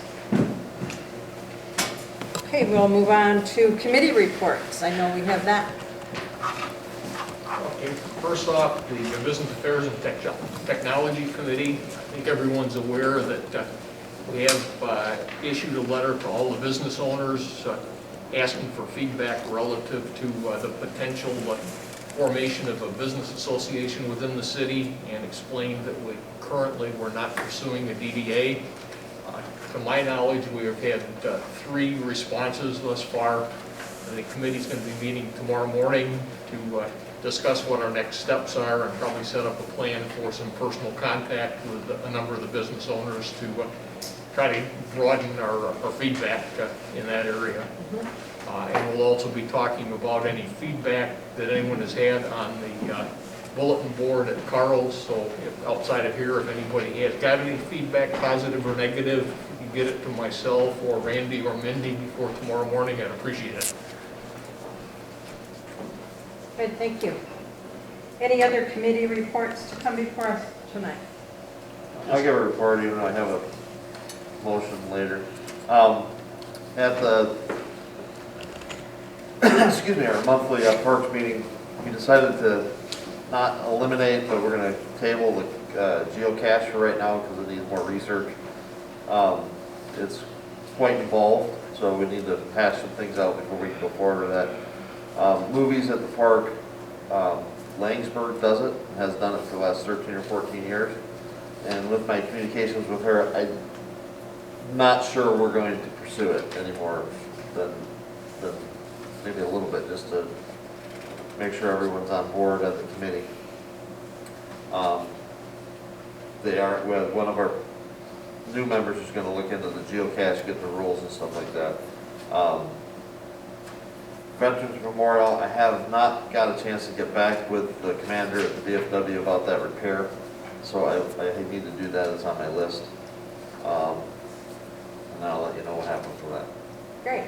Okay, we'll move on to committee reports. I know we have that. Okay, first off, the Business Affairs and Technology Committee, I think everyone's aware that we have issued a letter to all the business owners asking for feedback relative to the potential formation of a business association within the city, and explained that we're not pursuing a DDA. To my knowledge, we have had 3 responses thus far. The committee's going to be meeting tomorrow morning to discuss what our next steps are and probably set up a plan for some personal contact with a number of the business owners to try to broaden our feedback in that area. And we'll also be talking about any feedback that anyone has had on the bulletin board at Carl's. So if outside of here, if anybody has got any feedback, positive or negative, you can get it to myself or Randy or Mindy before tomorrow morning. I'd appreciate it. Good, thank you. Any other committee reports to come before us tonight? I'll give a report, even though I have a motion later. At the, excuse me, our monthly parks meeting, we decided to not eliminate, but we're going to table the geocache for right now because it needs more research. It's quite involved, so we need to hash some things out before we can go forward with that. Movies at the park, Langsberg does it, has done it for the last 13 or 14 years. And with my communications with her, I'm not sure we're going to pursue it anymore than maybe a little bit, just to make sure everyone's on board at the committee. One of our new members is going to look into the geocache, get the rules and stuff like that. Veterans Memorial, I have not got a chance to get back with the commander at the VFW about that repair, so I need to do that. It's on my list. And I'll let you know what happens with that. Great,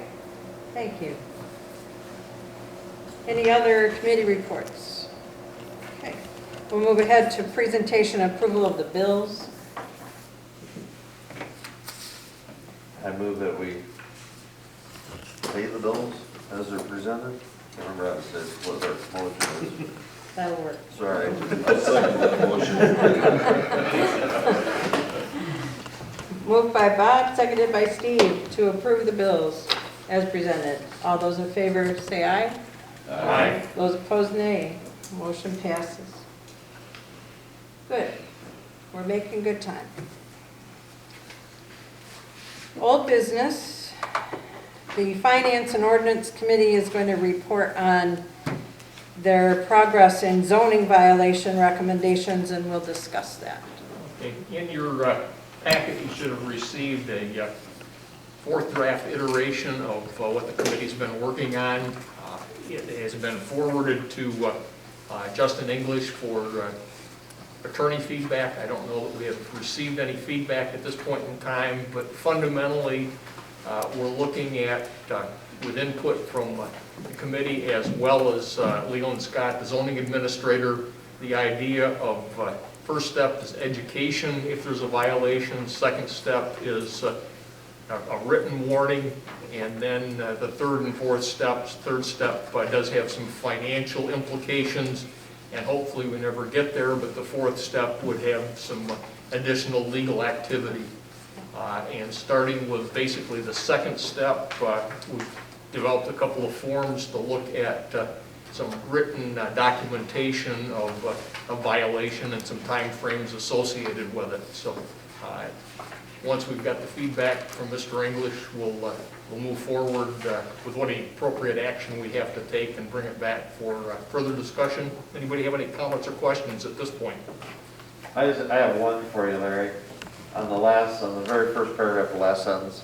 thank you. Any other committee reports? Okay, we'll move ahead to presentation and approval of the bills. I move that we pay the bills as they're presented. I can't remember how to say it, what our motion is. That'll work. Sorry. I'll second that motion. Moved by Bob, seconded by Steve to approve the bills as presented. All those in favor say aye. Aye. Those opposed, nay. Motion passes. Good. We're making good time. Old business. The Finance and Ordinance Committee is going to report on their progress in zoning violation recommendations, and we'll discuss that. Okay. In your packet, you should have received a 4th draft iteration of what the committee's been working on. It has been forwarded to Justin English for attorney feedback. I don't know that we have received any feedback at this point in time, but fundamentally, we're looking at with input from the committee as well as Leland Scott, the zoning administrator. The idea of first step is education if there's a violation. Second step is a written warning. And then the third and fourth steps, third step does have some financial implications. And hopefully we never get there, but the fourth step would have some additional legal activity. And starting with basically the second step, we've developed a couple of forms to look at some written documentation of a violation and some time frames associated with it. So once we've got the feedback from Mr. English, we'll move forward with what appropriate action we have to take and bring it back for further discussion. Anybody have any comments or questions at this point? I have one for you, Larry. On the very first paragraph, the last sentence,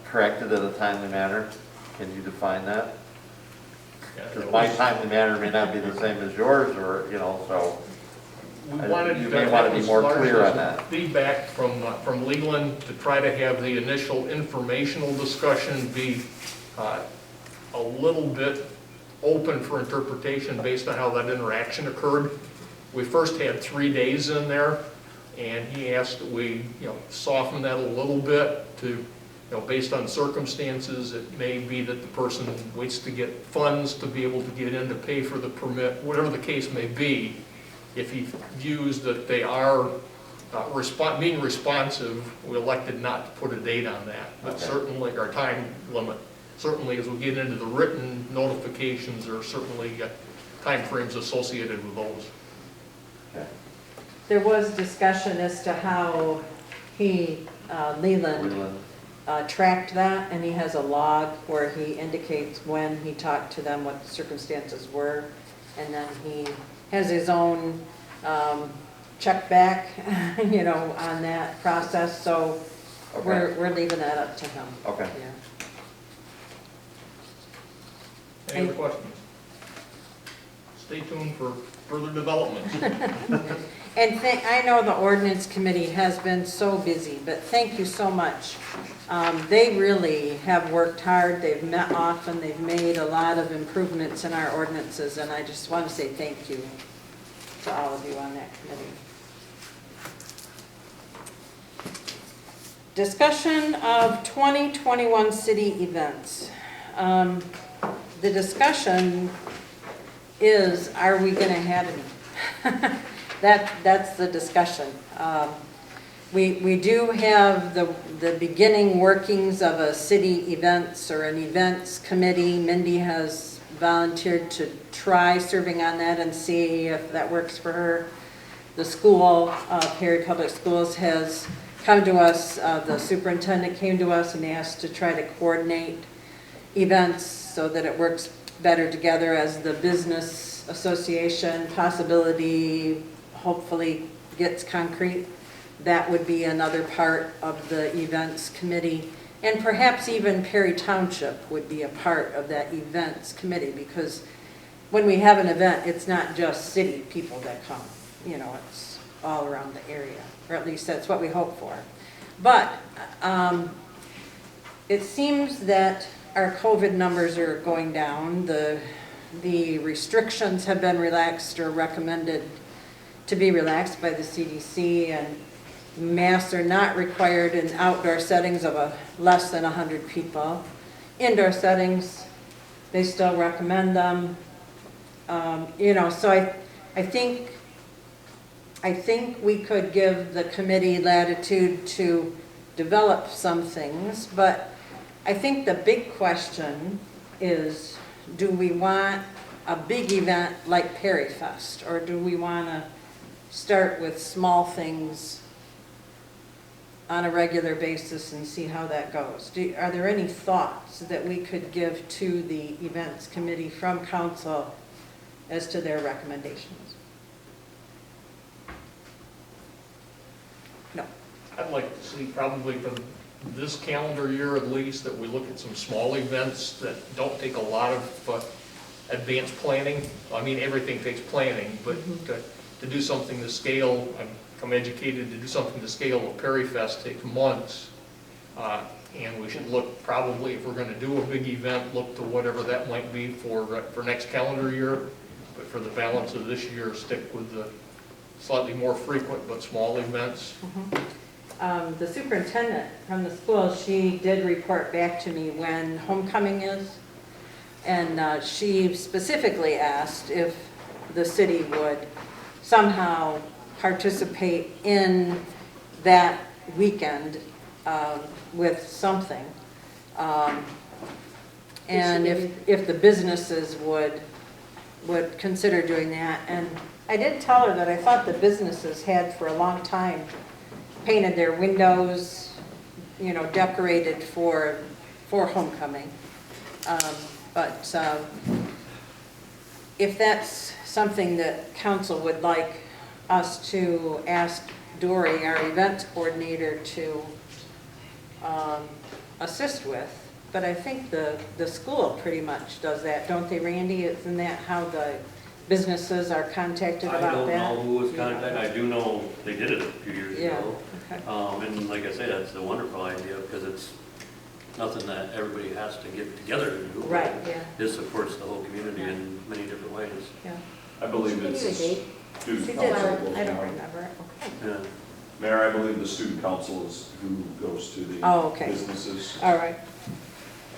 corrected in a timely manner. Can you define that? Because my timely manner may not be the same as yours, or, you know, so We wanted you may want to be more clear on that. Feedback from Leland to try to have the initial informational discussion be a little bit open for interpretation based on how that interaction occurred. We first had 3 days in there, and he asked that we, soften that a little bit to, based on circumstances. It may be that the person waits to get funds to be able to get in to pay for the permit, whatever the case may be. If he views that they are being responsive, we elected not to put a date on that. But Okay. certainly, our time limit, certainly as we get into the written notifications, there are certainly timeframes associated with those. Okay. There was discussion as to how Leland tracked that, and he has a log where he indicates when he talked to them, what the circumstances were, and then he has his own check back, on that process, so Okay. we're leaving that up to him. Okay. Yeah. Any other questions? Stay tuned for further developments. And I know the ordinance committee has been so busy, but thank you so much. They really have worked hard, they've met often, they've made a lot of improvements in our ordinances, and I just want to say thank you to all of you on that committee. Discussion of 2021 city events. The discussion is, are we going to have any? That's the discussion. We do have the beginning workings of a city events or an events committee. Mindy has volunteered to try serving on that and see if that works for her. The school, Perry Public Schools, has come to us, the superintendent came to us and asked to try to coordinate events so that it works better together as the business association possibility hopefully gets concrete. That would be another part of the events committee. And perhaps even Perry Township would be a part of that events committee, because when we have an event, it's not just city people that come. It's all around the area, or at least that's what we hope for. But it seems that our COVID numbers are going down. The restrictions have been relaxed or recommended to be relaxed by the CDC, and masks are not required in outdoor settings of less than 100 people. Indoor settings, they still recommend them. So I think we could give the committee latitude to develop some things, but I think the big question is, do we want a big event like Perry Fest, or do we want to start with small things on a regular basis and see how that goes? Are there any thoughts that we could give to the events committee from council as to their recommendations? No. I'd like to see probably for this calendar year at least that we look at some small events that don't take a lot of advanced planning. I mean, everything takes planning, but to do something to scale, I'm educated, to do something to scale of Perry Fest takes months. And we should look, probably, if we're gonna do a big event, look to whatever that might be for next calendar year. But for the balance of this year, stick with the slightly more frequent but small events. The superintendent from the school, she did report back to me when homecoming is. And she specifically asked if the city would somehow participate in that weekend with something. And if the businesses would consider doing that. And I did tell her that I thought the businesses had for a long time painted their windows, you know, decorated for homecoming. But if that's something that council would like us to ask Dory, our events coordinator, to assist with, but I think the school pretty much does that, don't they, Randy? Isn't that how the businesses are contacted I about don't that? know who was contacted, I do know they did it a few years Yeah, ago. okay. And like I say, that's a wonderful idea, because it's nothing that everybody has to get together to do. Right, yeah. It supports the whole community in many different ways. Yeah. I believe Give you a it's date. student She did, council. I don't remember. Okay. Yeah. Mayor, I believe the student council is who goes to the Oh, okay. businesses. All right.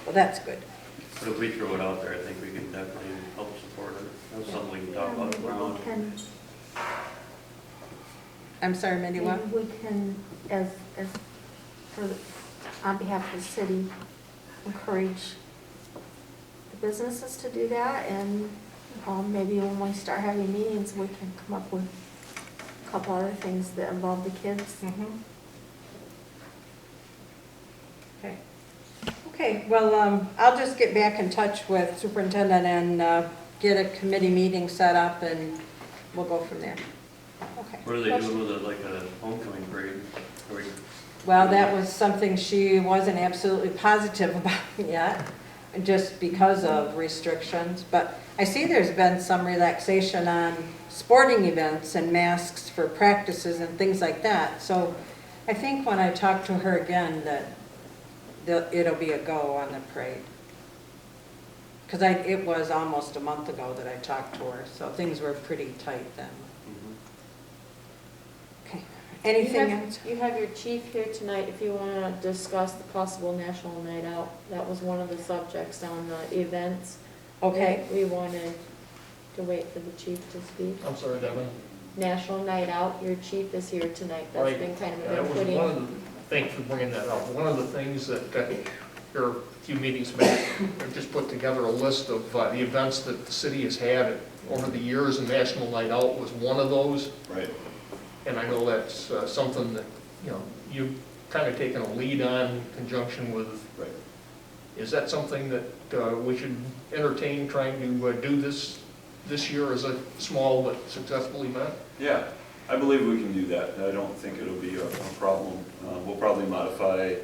Well, that's good. But if we throw it out there, I think we can definitely help support it. That's something we can talk about Maybe around. we can, I'm sorry, Mindy, what? maybe we can, as, on behalf of the city, encourage the businesses to do that, and maybe when we start having meetings, we can come up with a couple other things that involve the kids. Okay. Okay, well, I'll just get back in touch with superintendent and get a committee meeting set up, and we'll go from there. Okay. What are they doing with it, like a homecoming parade? Are we- Well, that was something she wasn't absolutely positive about yet, just because of restrictions. But I see there's been some relaxation on sporting events and masks for practices and things like that. So I think when I talk to her again, that it'll be a go on the parade. Because it was almost a month ago that I talked to her, so things were pretty tight then. Okay, anything else? You have your chief here tonight if you want to discuss the possible national night out. That was one of the subjects on the events. Okay. We wanted to wait for the chief to speak. I'm sorry, Devin. National night out, your chief is here tonight. That's Right. been kind of That was putting. one of the, thanks for bringing that up. One of the things that, here a few meetings back, I just put together a list of the events that the city has had over the years, and National Night Out was one of those. Right. And I know that's something that, you know, you've kind of taken a lead on in conjunction with. Right. Is that something that we should entertain, trying to do this year as a small but successful event? Yeah, I believe we can do that. I don't think it'll be a problem. We'll probably modify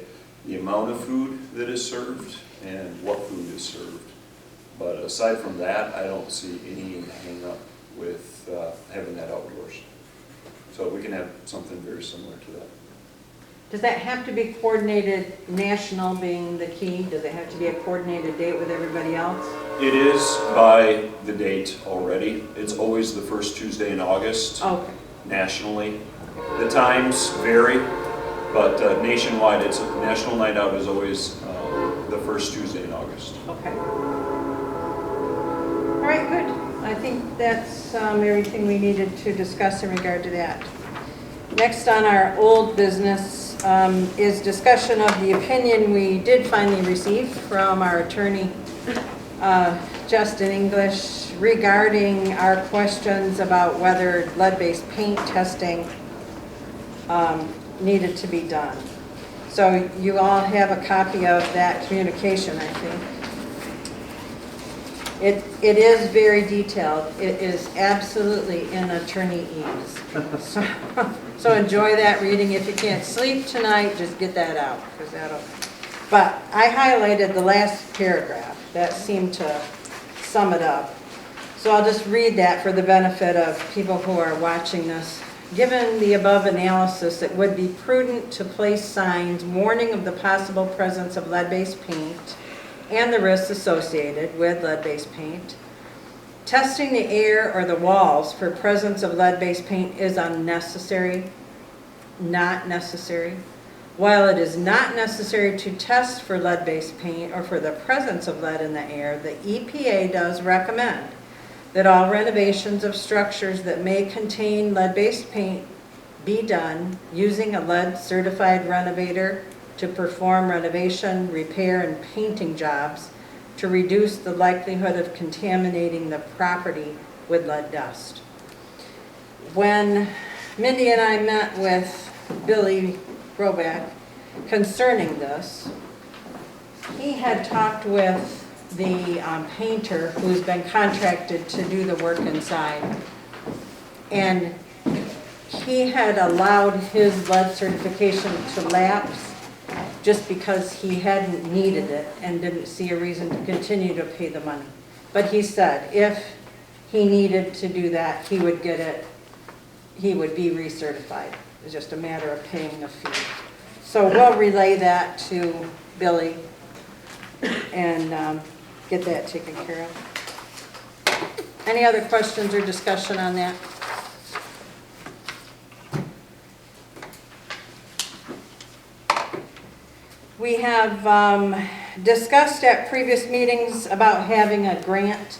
the amount of food that is served and what food is served. But aside from that, I don't see any hang up with having that outdoors. So we can have something very similar to that. Does that have to be coordinated, national being the key? Does it have to be a coordinated date with everybody else? It is by the date already. It's always the first Tuesday in August Okay. nationally. The times vary, but nationwide, it's a National Night Out is always the first Tuesday in August. Okay. All right, good. I think that's everything we needed to discuss in regard to that. Next on our old business is discussion of the opinion we did finally receive from our attorney, Justin English, regarding our questions about whether lead-based paint testing needed to be done. So you all have a copy of that communication, I think. It is very detailed. It is absolutely in attorney ease. So enjoy that reading. If you can't sleep tonight, just get that out, because that'll. But I highlighted the last paragraph. That seemed to sum it up. So I'll just read that for the benefit of people who are watching this Given the above analysis, it would be prudent to place signs warning of the possible presence of lead-based paint and the risks associated with lead-based paint. Testing the air or the walls for presence of lead-based paint is unnecessary, not necessary. While it is not necessary to test for lead-based paint or for the presence of lead in the air, the EPA does recommend that all renovations of structures that may contain lead-based paint be done using a lead-certified renovator to perform renovation, repair, and painting jobs to reduce the likelihood of contaminating the property with lead dust. When Mindy and I met with Billy Roback concerning this, he had talked with the painter who's been contracted to do the work inside. And he had allowed his lead certification to lapse just because he hadn't needed it and didn't see a reason to continue to pay the money. But he said if he needed to do that, he would get it, he would be recertified. It was just a matter of paying the fee. So we'll relay that to Billy and get that taken care of. Any other questions or discussion on that? We have discussed at previous meetings about having a grant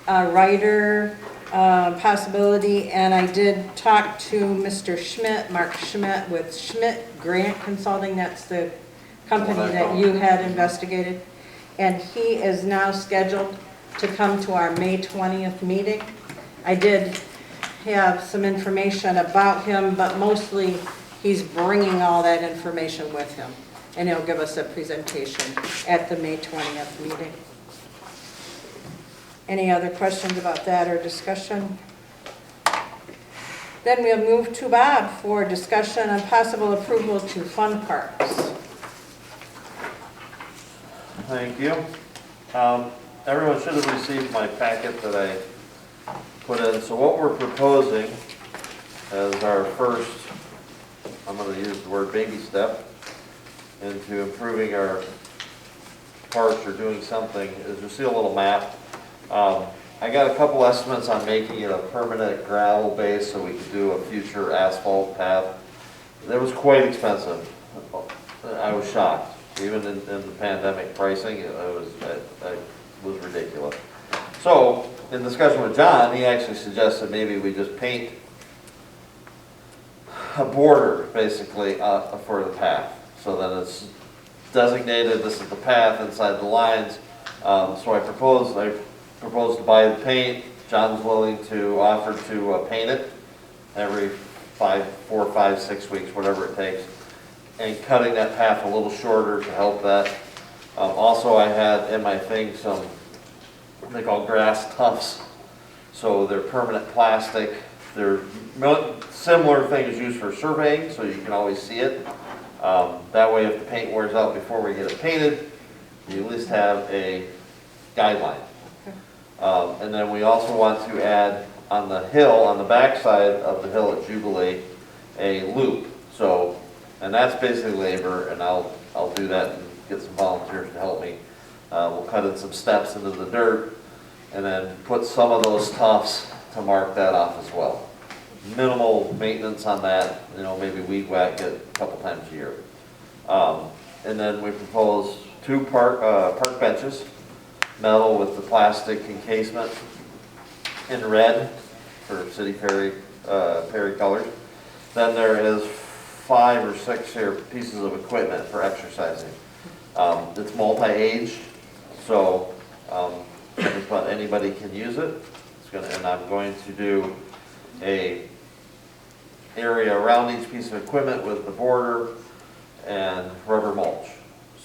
writer possibility, and I did talk to Mr. Schmidt, Mark Schmidt with Schmidt Grant Consulting. That's the company that you had investigated. And he is now scheduled to come to our May 20th meeting. I did have some information about him, but mostly he's bringing all that information with him. And he'll give us a presentation at the May 20th meeting. Any other questions about that or discussion? Then we'll move to Bob for discussion on possible approval to fund parks. Thank you. Everyone should have received my packet that I put in. So what we're proposing as our first, I'm going to use the word baby step, into improving our parks or doing something, is you see a little map. I got a couple estimates on making it a permanent gravel base so we could do a future asphalt path. It was quite expensive. I was shocked. Even in the pandemic pricing, it was ridiculous. So, in discussion with John, he actually suggested maybe we just paint a border, basically, for the path. So that it's designated, this is the path inside the lines. So I proposed to buy the paint. John's willing to offer to paint it every 4, 5, 6 weeks, whatever it takes. And cutting that path a little shorter to help that. Also, I had in my thing some, what they call grass tufts. So they're permanent plastic. They're similar things used for surveying, so you can always see it. That way, if the paint wears out before we get it painted, you at least have a guideline. And then we also want to add on the hill, on the backside of the hill at Jubilee, a loop. So, and that's basically labor, and I'll do that and get some volunteers to help me. We'll cut in some steps into the dirt, and then put some of those tufts to mark that off as well. Minimal maintenance on that, maybe weed whack it a couple times a year. And then we propose 2 park benches, metal with the plastic encasement in red for City Perry colors. Then there is 5 or 6 here pieces of equipment for exercising. It's multi-age, so just about anybody can use it. And I'm going to do a area around each piece of equipment with the border and rubber mulch.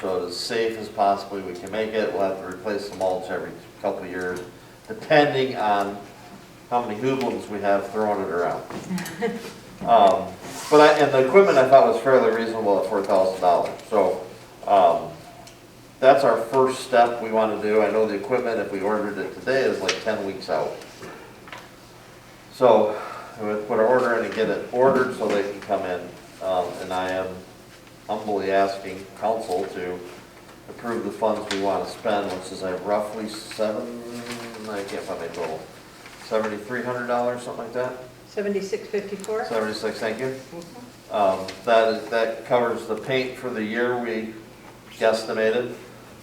So as safe as possibly we can make it. We'll have to replace the mulch every couple of years, depending on how many hoodlums we have throwing it around. And the equipment I thought was fairly reasonable at $4,000. So that's our first step we want to do. I know the equipment, if we ordered it today, is like 10 weeks out. So we have to put an order in and get it ordered so they can come in. And I am humbly asking council to approve the funds we want to spend, which is roughly I can't find my total, $7,300, something like that? 7654? 76, thank you. That covers the paint for the year we guesstimated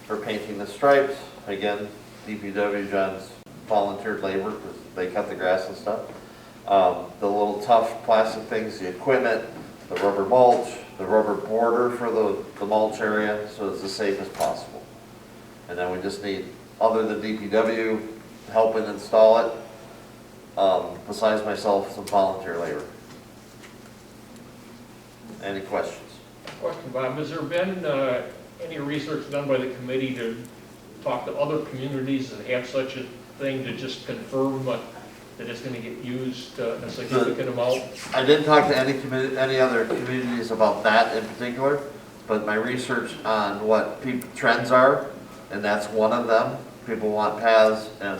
for painting the stripes. Again, DPW, John's volunteered labor because they cut the grass and stuff. The little tough plastic things, the equipment, the rubber mulch, the rubber border for the mulch area, so it's as safe as possible. And then we just need, other than DPW helping install it, besides myself, some volunteer labor. Any questions? Question, Bob, has there been any research done by the committee to talk to other communities that have such a thing to just confirm that it's going to get used a significant amount? I didn't talk to any other communities about that in particular, but my research on what trends are, and that's one of them. People want paths and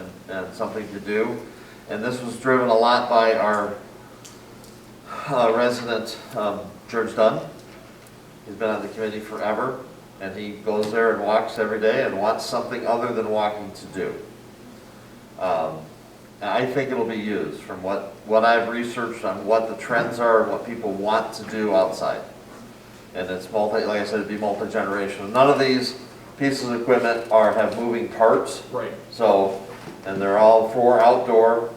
something to do. And this was driven a lot by our resident, George Dunn. He's been on the committee forever, and he goes there and walks every day and wants something other than walking to do. I think it'll be used from what I've researched on what the trends are and what people want to do outside. And it's like I said, it'd be multi-generational. None of these pieces of equipment have moving parts. Right. So, and they're all for outdoor.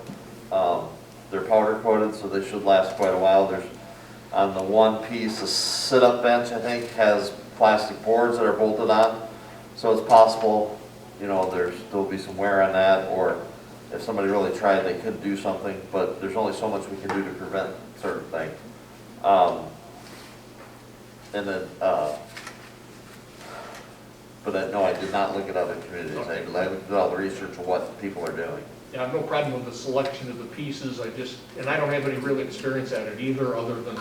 They're powder coated, so they should last quite a while. There's, on the one piece, a sit-up bench, I think, has plastic boards that are bolted on. So it's possible, there'll be some wear on that, or if somebody really tried, they could do something, but there's only so much we can do to prevent certain things. And then, but no, I did not look at other communities. I looked at all the research of what people are doing. Yeah, I have no problem with the selection of the pieces, and I don't have any real experience at it either, other than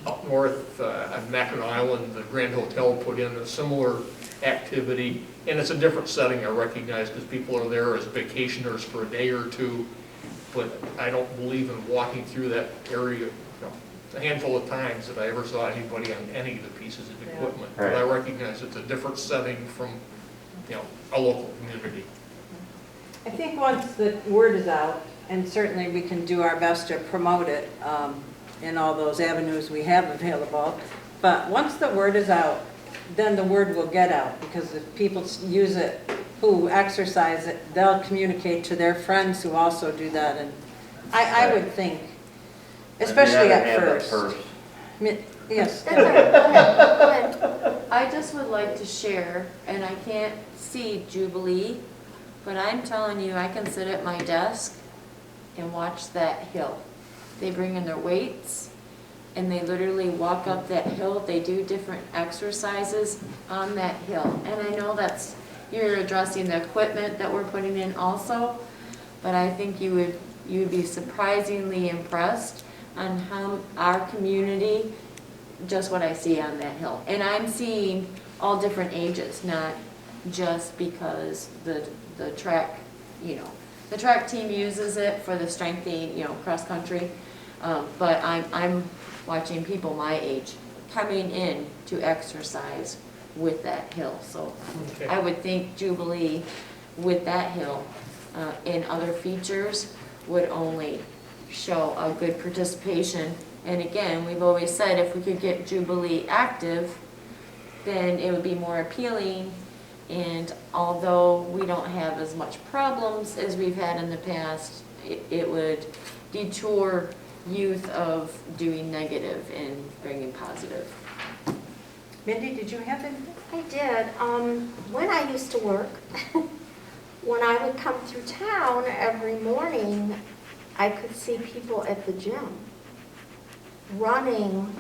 up north on Mackinac Island, the Grand Hotel put in a similar activity, and it's a different setting, I recognize, because people are there as vacationers for a day or two, but I don't believe in walking through that area, a handful of times that I ever saw anybody on any of the pieces of equipment. Right. But I recognize it's a different setting from, a local community. I think once the word is out, and certainly we can do our best to promote it in all those avenues we have available, but once the word is out, then the word will get out, because if people use it, who exercise it, they'll communicate to their friends who also do that, and I would think, especially at first. Yes. That's all right, go ahead, go ahead. I just would like to share, and I can't see Jubilee, but I'm telling you, I can sit at my desk and watch that hill. They bring in their weights, and they literally walk up that hill. They do different exercises on that hill. And I know you're addressing the equipment that we're putting in also, but I think you would be surprisingly impressed on how our community, just what I see on that hill. And I'm seeing all different ages, not just because the track, the track team uses it for the strengthening, cross country. But I'm watching people my age coming in to exercise with that hill. So Okay. I would think Jubilee with that hill and other features would only show a good participation. And again, we've always said if we could get Jubilee active, then it would be more appealing. And although we don't have as much problems as we've had in the past, it would detour youth of doing negative and bringing positive. Mindy, did you have anything? I did. When I used to work, when I would come through town every morning, I could see people at the gym running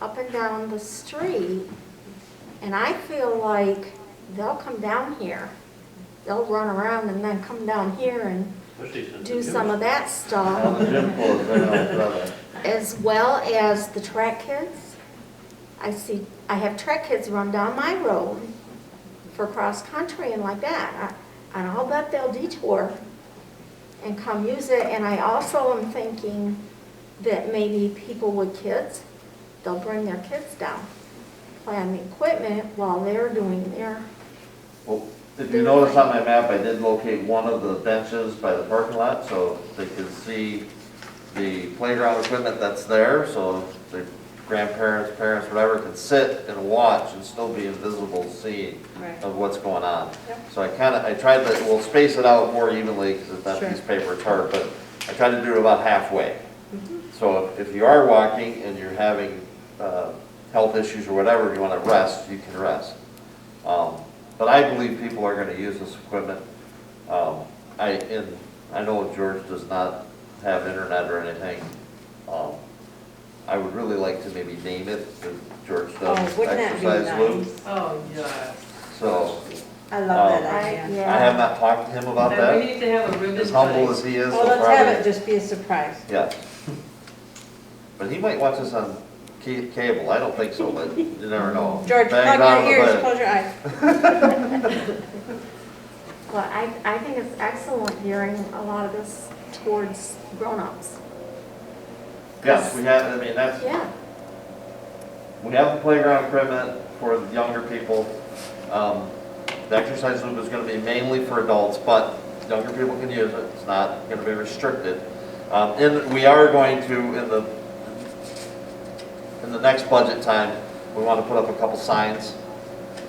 up and down the street, and I feel like they'll come down here. They'll run around and then come down here and do some of that stuff. As well as the track kids. I have track kids run down my road for cross country and like that. And I'll bet they'll detour and come use it. And I also am thinking that maybe people with kids, they'll bring their kids down, play on the equipment while they're doing their, Well, if you notice on my map, I did locate one of the benches by the parking lot, so they could see the playground equipment that's there, so the grandparents, parents, whatever, can sit and watch and still be invisible seeing Right. of what's going on. Yep. So I tried to, we'll space it out more evenly, because if that Sure. piece of paper, it's hard, but I tried to do it about halfway. Mm-hmm. So if you are walking and you're having health issues or whatever, you want to rest, you can rest. But I believe people are going to use this equipment. I know George does not have internet or anything. I would really like to maybe name it, if George does, Oh, wouldn't that be exercise loop. nice? Oh, yeah. So I love that right, idea. I have not talked to him about We that. need to have a ribbon As humble cutting. as he is, Well, he'll let's have probably, it just be a surprise. yeah. But he might watch us on cable. I don't think so, but you never know. George, Bangs plug on your the ears, bed. close your eyes. well, I think it's excellent gearing a lot of this towards grown-ups. Yes, we have, I mean, that's, Yeah, we have the playground equipment for the younger people. The exercise loop is gonna be mainly for adults, but younger people can use it. It's not gonna be restricted. And we are going to, in the next budget time, we want to put up a couple signs.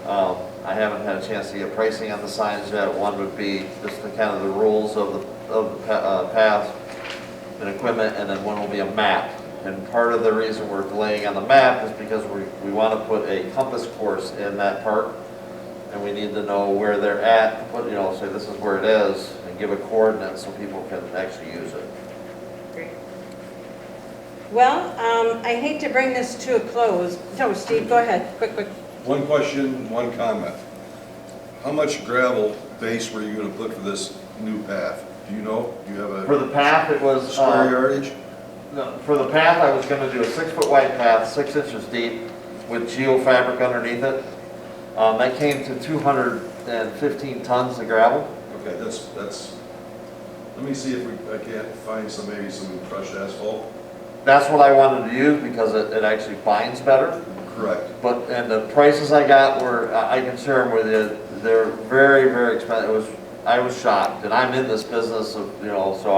I haven't had a chance to get pricing on the signs yet. One would be just the kind of the rules of the path and equipment, and then one will be a map. And part of the reason we're delaying on the map is because we want to put a compass course in that park, and we need to know where they're at, put, say this is where it is, and give a coordinate so people can actually use it. Great. Well, I hate to bring this to a close. No, Steve, go ahead, quick. One question, one comment. How much gravel base were you gonna put for this new path? Do you know? Do you have For a the path, it was, square yardage? no, for the path, I was gonna do a 6-foot wide path, 6 inches deep, with geofabric underneath it. That came to 215 tons of gravel. Okay, that's, let me see if I can't find maybe some crushed asphalt. That's what I wanted to use because it actually binds better. Correct. And the prices I got were, I can share them with you, they're very, very expensive. I was shocked, and I'm in this business of, so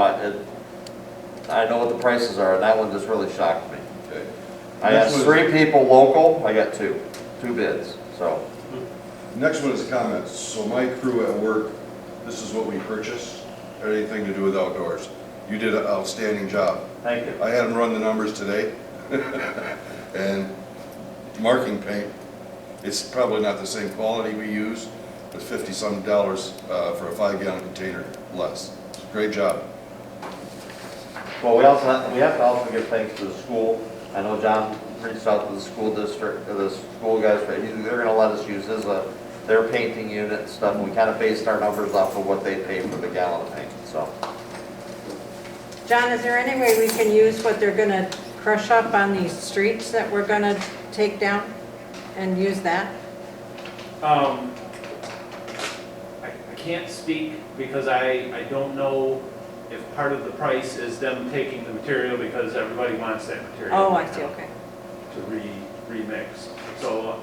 I know what the prices are, and that one just really shocked me. Okay. I asked 3 people local, I got 2 bids, so. Next one is comments. So my crew at work, this is what we purchased, anything to do with outdoors. You did an outstanding job. Thank you. I had them run the numbers today, and marking paint, it's probably not the same quality we use, but $50-some for a 5-gallon container less. Great job. Well, we have to also give thanks to the school. I know John reached out to the school district, the school guys, they're gonna let us use their painting unit and stuff, and we kind of based our numbers off of what they pay for the gallon of paint, so. John, is there any way we can use what they're gonna crush up on these streets that we're gonna take down and use that? I can't speak because I don't know if part of the price is them taking the material because everybody wants that material. Oh, I see, okay. To remix. So,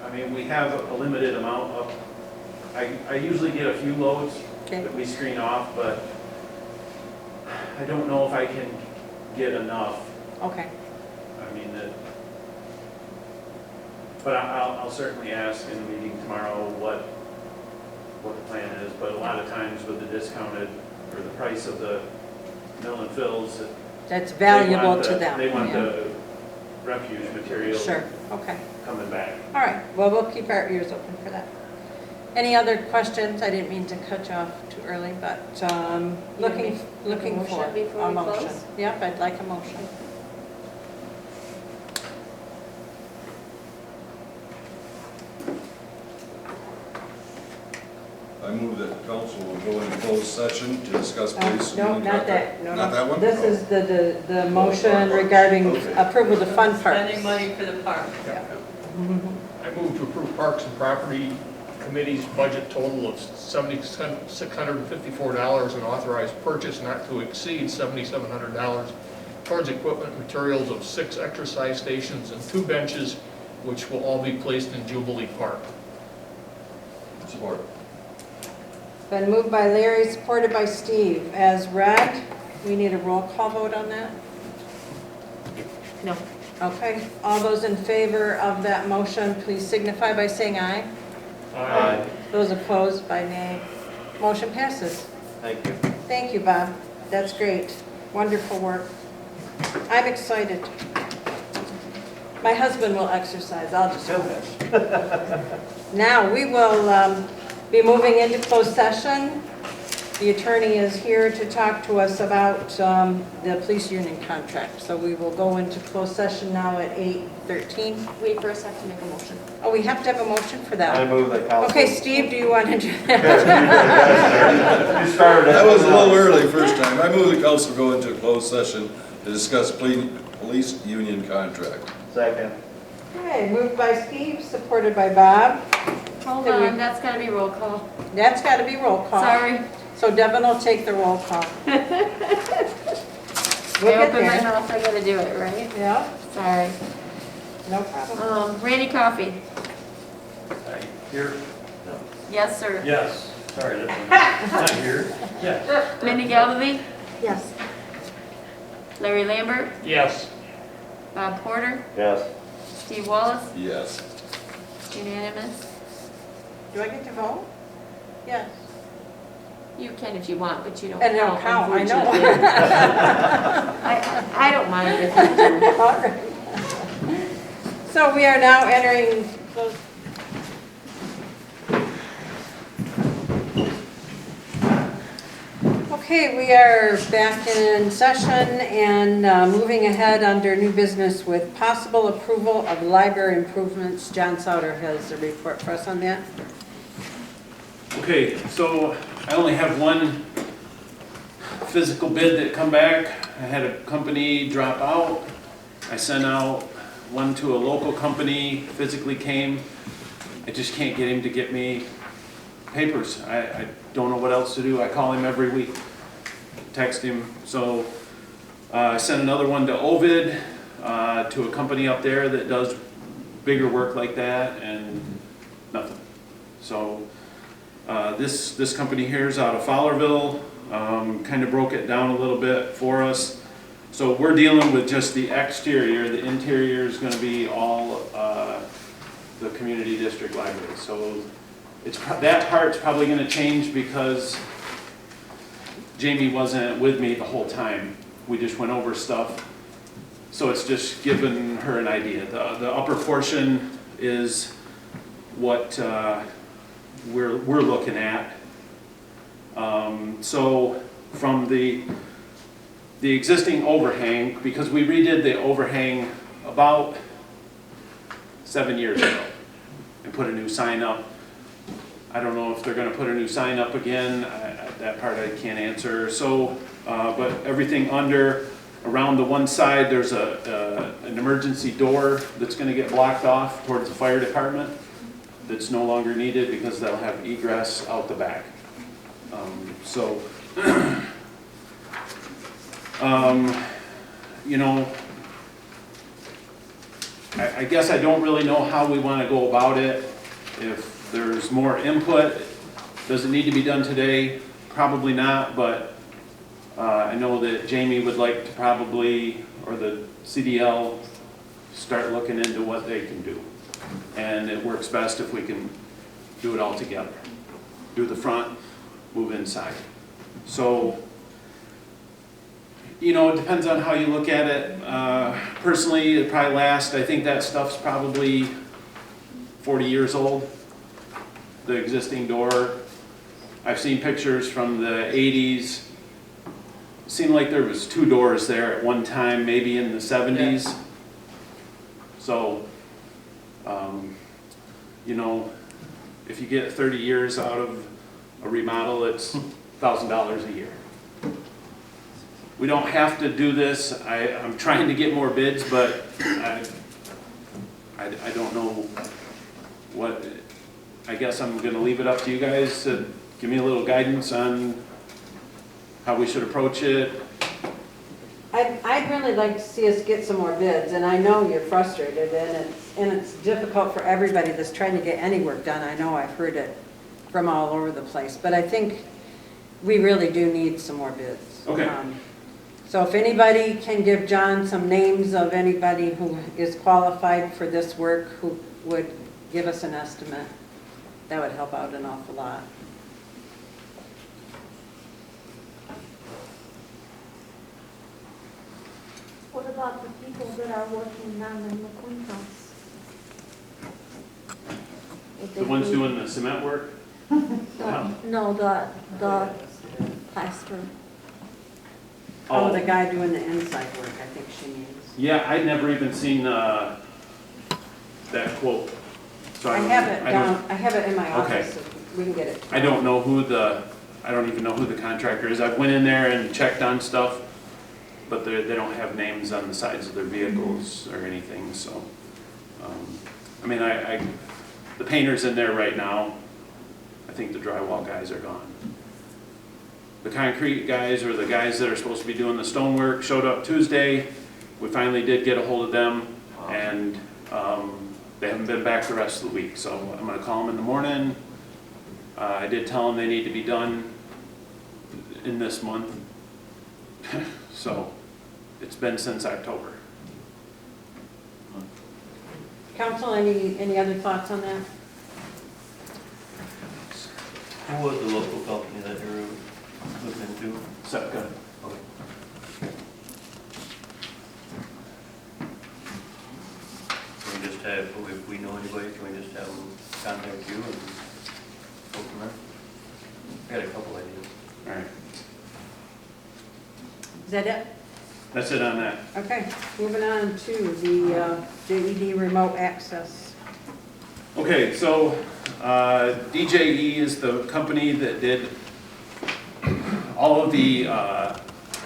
I mean, we have a limited amount of, I usually get a few loads Okay. that we screen off, but I don't know if I can get enough. Okay. I mean, but I'll certainly ask in the meeting tomorrow what the plan is, but a lot of times with the discounted, or the price of the mill and fills. That's valuable they want to them. They want yeah. the refuge material. Sure, okay. Coming back. All right, well, we'll keep our ears open for that. Any other questions? I didn't mean to cut you off too early, but looking motion for before a we motion. close? Yep, I'd like a motion. I move that council will go into closed session to discuss police. No, and not that, no, Not that no. one? This is the motion regarding Okay. approval of the fund parks. Spending money for the park. I move to approve parks and property committee's budget total of $7,654 and authorize purchase not to exceed $7,700 towards equipment and materials of 6 exercise stations and 2 benches, which will all be placed in Jubilee Park. Support. Been moved by Larry, supported by Steve. As read, we need a roll call vote on that? No. Okay, all those in favor of that motion, please signify by saying aye. Aye. Those opposed by nay. Motion passes. Thank you. Thank you, Bob. That's great. Wonderful work. I'm excited. My husband will exercise, I'll just do it. Now, we will be moving into closed session. The attorney is here to talk to us about the police union contract. So we will go into closed session now at 8:13. We first have to make a motion. Oh, we have to have a motion for I that. move that council. Okay, Steve, do you want to do that? You started it. That was a little early first time. I move the council go into a closed session to discuss police union contract. Second. Okay, moved by Steve, supported by Bob. Hold Did we- on, that's gotta be roll call. That's got to be roll call. Sorry. So Devin will take the roll call. We'll I get open my there. mouth, I gotta do it, right? Yeah, Sorry. no problem. Randy Coffey. Here? Yes, sir. Yes. Sorry, that's not here. Yes. Mindy Galvin. Yes. Larry Lambert. Yes. Bob Porter. Yes. Steve Wallace. Yes. Unanimous. Do I get to vote? Yes. You can if you want, but you don't And it'll count, I know. unfortunately. I don't mind if you do. All right. So we are now entering closed. Okay, we are back in session and moving ahead under new business with possible approval of library improvements. John Sauter has a report for us on that. Okay, so I only have one physical bid that come back. I had a company drop out. I sent out one to a local company, physically came. I just can't get him to get me papers. I don't know what else to do. I call him every week, text him. So I sent another one to Ovid, to a company up there that does bigger work like that, and nothing. So this company here is out of Fowlerville, kind of broke it down a little bit for us. So we're dealing with just the exterior. The interior is going to be all the community district library. So that part's probably going to change because Jamie wasn't with me the whole time. We just went over stuff. So it's just giving her an idea. The upper portion is what we're looking at. So from the existing overhang, because we redid the overhang about 7 years ago and put a new sign up. I don't know if they're gonna put a new sign up again. That part I can't answer. So, but everything around the one side, there's an emergency door that's gonna get blocked off towards the fire department that's no longer needed because they'll have egress out the back. You know, I guess I don't really know how we want to go about it. If there's more input, does it need to be done today? Probably not, but I know that Jamie would like to probably, or the CDL, start looking into what they can do. And it works best if we can do it all together. Do the front, move inside. So, you know, it depends on how you look at it. Personally, it probably lasts, I think that stuff's probably 40 years old, the existing door. I've seen pictures from the 80s. It seemed like there was 2 doors there at one time, maybe in the 70s. Yeah. So, you know, if you get 30 years out of a remodel, it's $1,000 a year. We don't have to do this. I'm trying to get more bids, but I don't know what I guess I'm gonna leave it up to you guys to give me a little guidance on how we should approach it. I'd really like to see us get some more bids, and I know you're frustrated, and it's difficult for everybody that's trying to get any work done. I know I've heard it from all over the place, but I think we really do need some more bids. Okay. So if anybody can give John some names of anybody who is qualified for this work, who would give us an estimate, that would help out an awful lot. What about the people that are working down in the Queen House? Would they The ones be- doing the cement work? No, the plaster. Oh, the guy doing the inside work, I think she means. Yeah, I'd never even seen, that quote. So I don't- have it I don't- down, I have it in my Okay. office, so we can get it. I don't know who I don't even know who the contractor is. I went in there and checked on stuff, but they don't have names on the sides of their vehicles or anything, so. I mean, the painter's in there right now. I think the drywall guys are gone. The concrete guys, or the guys that are supposed to be doing the stonework, showed up Tuesday. We finally did get a hold of them, and they haven't been back the rest of the week, so I'm gonna call them in the morning. I did tell them they need to be done in this month. So, it's been since October. Council, any other thoughts on that? Who was the local company that you were looking into? Sepka. Okay. Can we just have, if we know anybody, can we just have them contact you and go from there? I got a couple ideas. All right, Is that it? that's it on that. Okay, moving on to the JED remote access. Okay, so DJE is the company that did all of the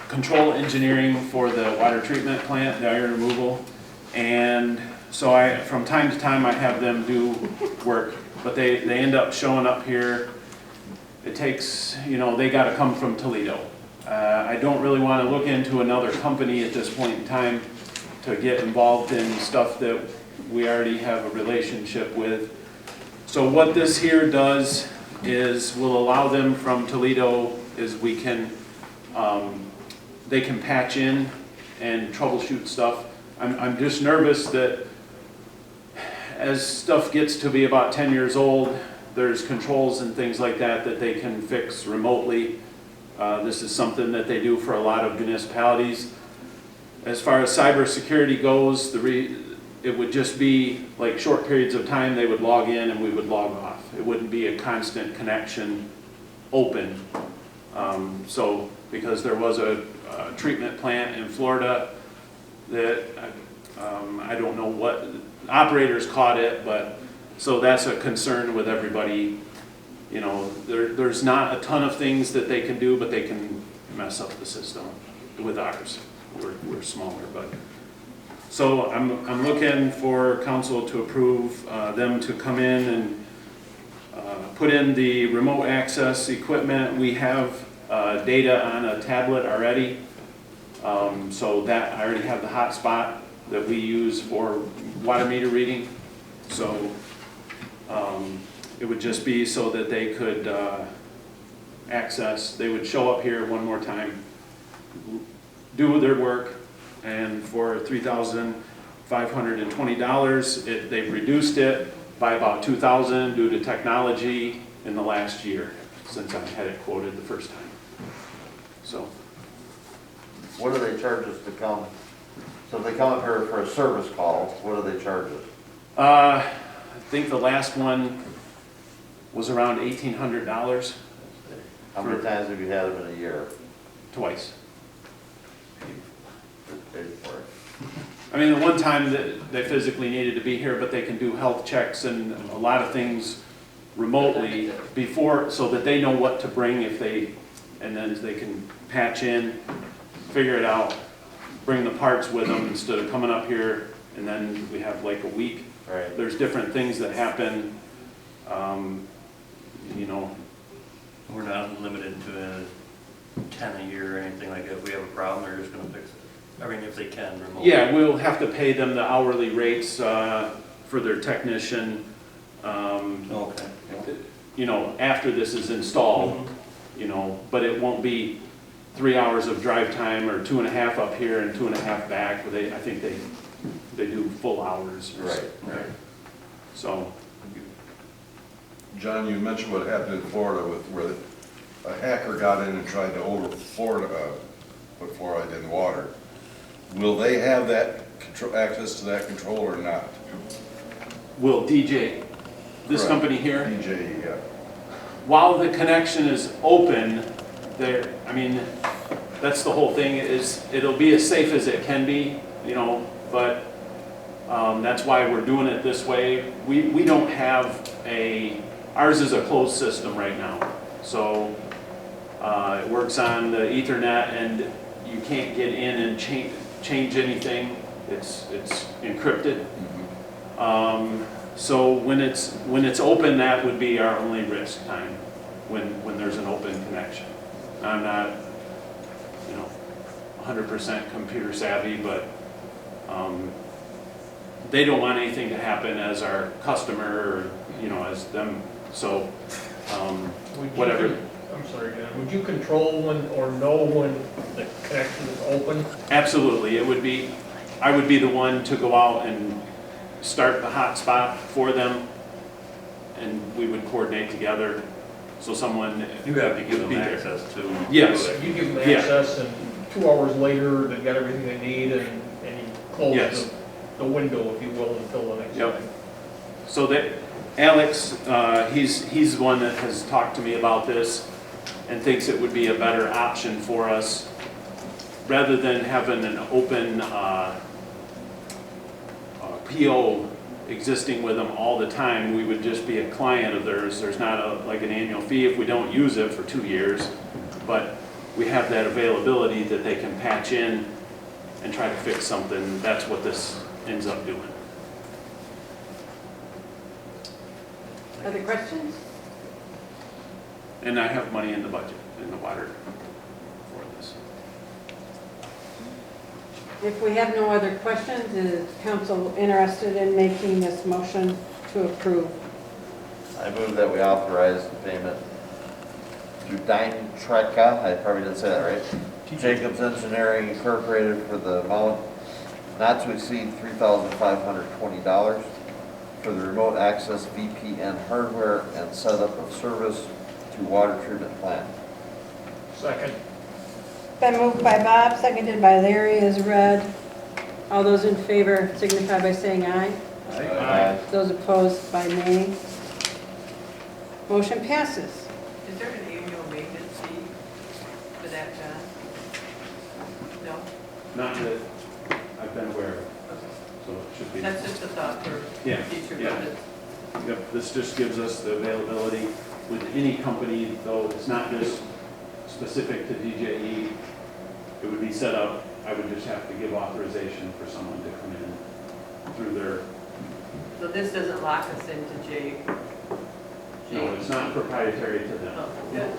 control engineering for the water treatment plant, the iron removal. And so from time to time, I have them do work, but they end up showing up here. It takes, they gotta come from Toledo. I don't really wanna look into another company at this point in time to get involved in stuff that we already have a relationship with. So what this here does is will allow them from Toledo is they can patch in and troubleshoot stuff. I'm just nervous that as stuff gets to be about 10 years old, there's controls and things like that that they can fix remotely. This is something that they do for a lot of municipalities. As far as cybersecurity goes, it would just be like short periods of time they would log in and we would log off. It wouldn't be a constant connection open. So because there was a treatment plant in Florida that I don't know what operators caught it, but so that's a concern with everybody. There's not a ton of things that they can do, but they can mess up the system with ours. We're smaller, but. So I'm looking for council to approve them to come in and put in the remote access equipment. We have data on a tablet already. So that I already have the hotspot that we use for water meter reading. So it would just be so that they could access, they would show up here one more time, do their work, and for $3,520, they've reduced it by about $2,000 due to technology in the last year since I had it quoted the first time. So. What do they charge us to come? So if they come up here for a service call, what do they charge us? I think the last one was around $1,800. How many times have you had them in a year? Twice. Paid for it. I mean, the one time that they physically needed to be here, but they can do health checks and a lot of things remotely before, so that they know what to bring and then they can patch in, figure it out, bring the parts with them instead of coming up here and then we have like a week. Right. There's different things that happen You know, We're not limited to 10 a year or anything like that. If we have a problem, they're just gonna fix it. I mean, if they can remotely. yeah, we'll have to pay them the hourly rates for their technician, Okay. you know, after this is installed, you know, but it won't be 3 hours of drive time or 2.5 up here and 2.5 back. I think they do full hours. Right. So, John, you mentioned what happened in Florida with where a hacker got in and tried to put fluoride in water. Will they have that access to that control or not? will DJ, this Correct. company here, DJ, yeah. while the connection is open, there, I mean, that's the whole thing, is it'll be as safe as it can be, you know, but that's why we're doing it this way. We don't have ours is a closed system right now. So it works on the Ethernet and you can't get in and change anything. It's encrypted. So when it's open, that would be our only risk time, when there's an open connection. I'm not, you know, 100% computer savvy, but they don't want anything to happen as our customer or, you know, as them, so whatever. I'm sorry, Dan, would you control when or know when the connection is open? Absolutely, I would be the one to go out and start the hotspot for them, and we would coordinate together, so someone. You have to give would be them there. access to. Yes. You give them Yeah. access and 2 hours later, they've got everything they need and you close Yes. the window, if you will, until the next Yep. time. So that, Alex, he's the one that has talked to me about this and thinks it would be a better option for us, rather than having an open PO existing with them all the time. We would just be a client of theirs. There's not like an annual fee if we don't use it for 2 years, but we have that availability that they can patch in and try to fix something. That's what this ends up doing. Other questions? And I have money in the budget, in the water for this. If we have no other questions, is council interested in making this motion to approve? I move that we authorize the payment to Dynetreka, I probably didn't say that right, Jacobs Engineering Incorporated for the amount not to exceed $3,520 for the remote access VPN hardware and setup of service to water treatment plant. Second. Been moved by Bob, seconded by Larry, as read. All those in favor signify by saying aye. Aye. Those opposed by nay. Motion passes. Is there an annual maintenance fee for that, John? No? Not that I've been aware of, so it should be. That's just a thought for Yeah, future yeah. budgets. Yep, this just gives us the availability with any company, though it's not just specific to DJE. It would be set up, I would just have to give authorization for someone to come in through their, So this doesn't lock us into J? no, it's not proprietary to them. Oh, good.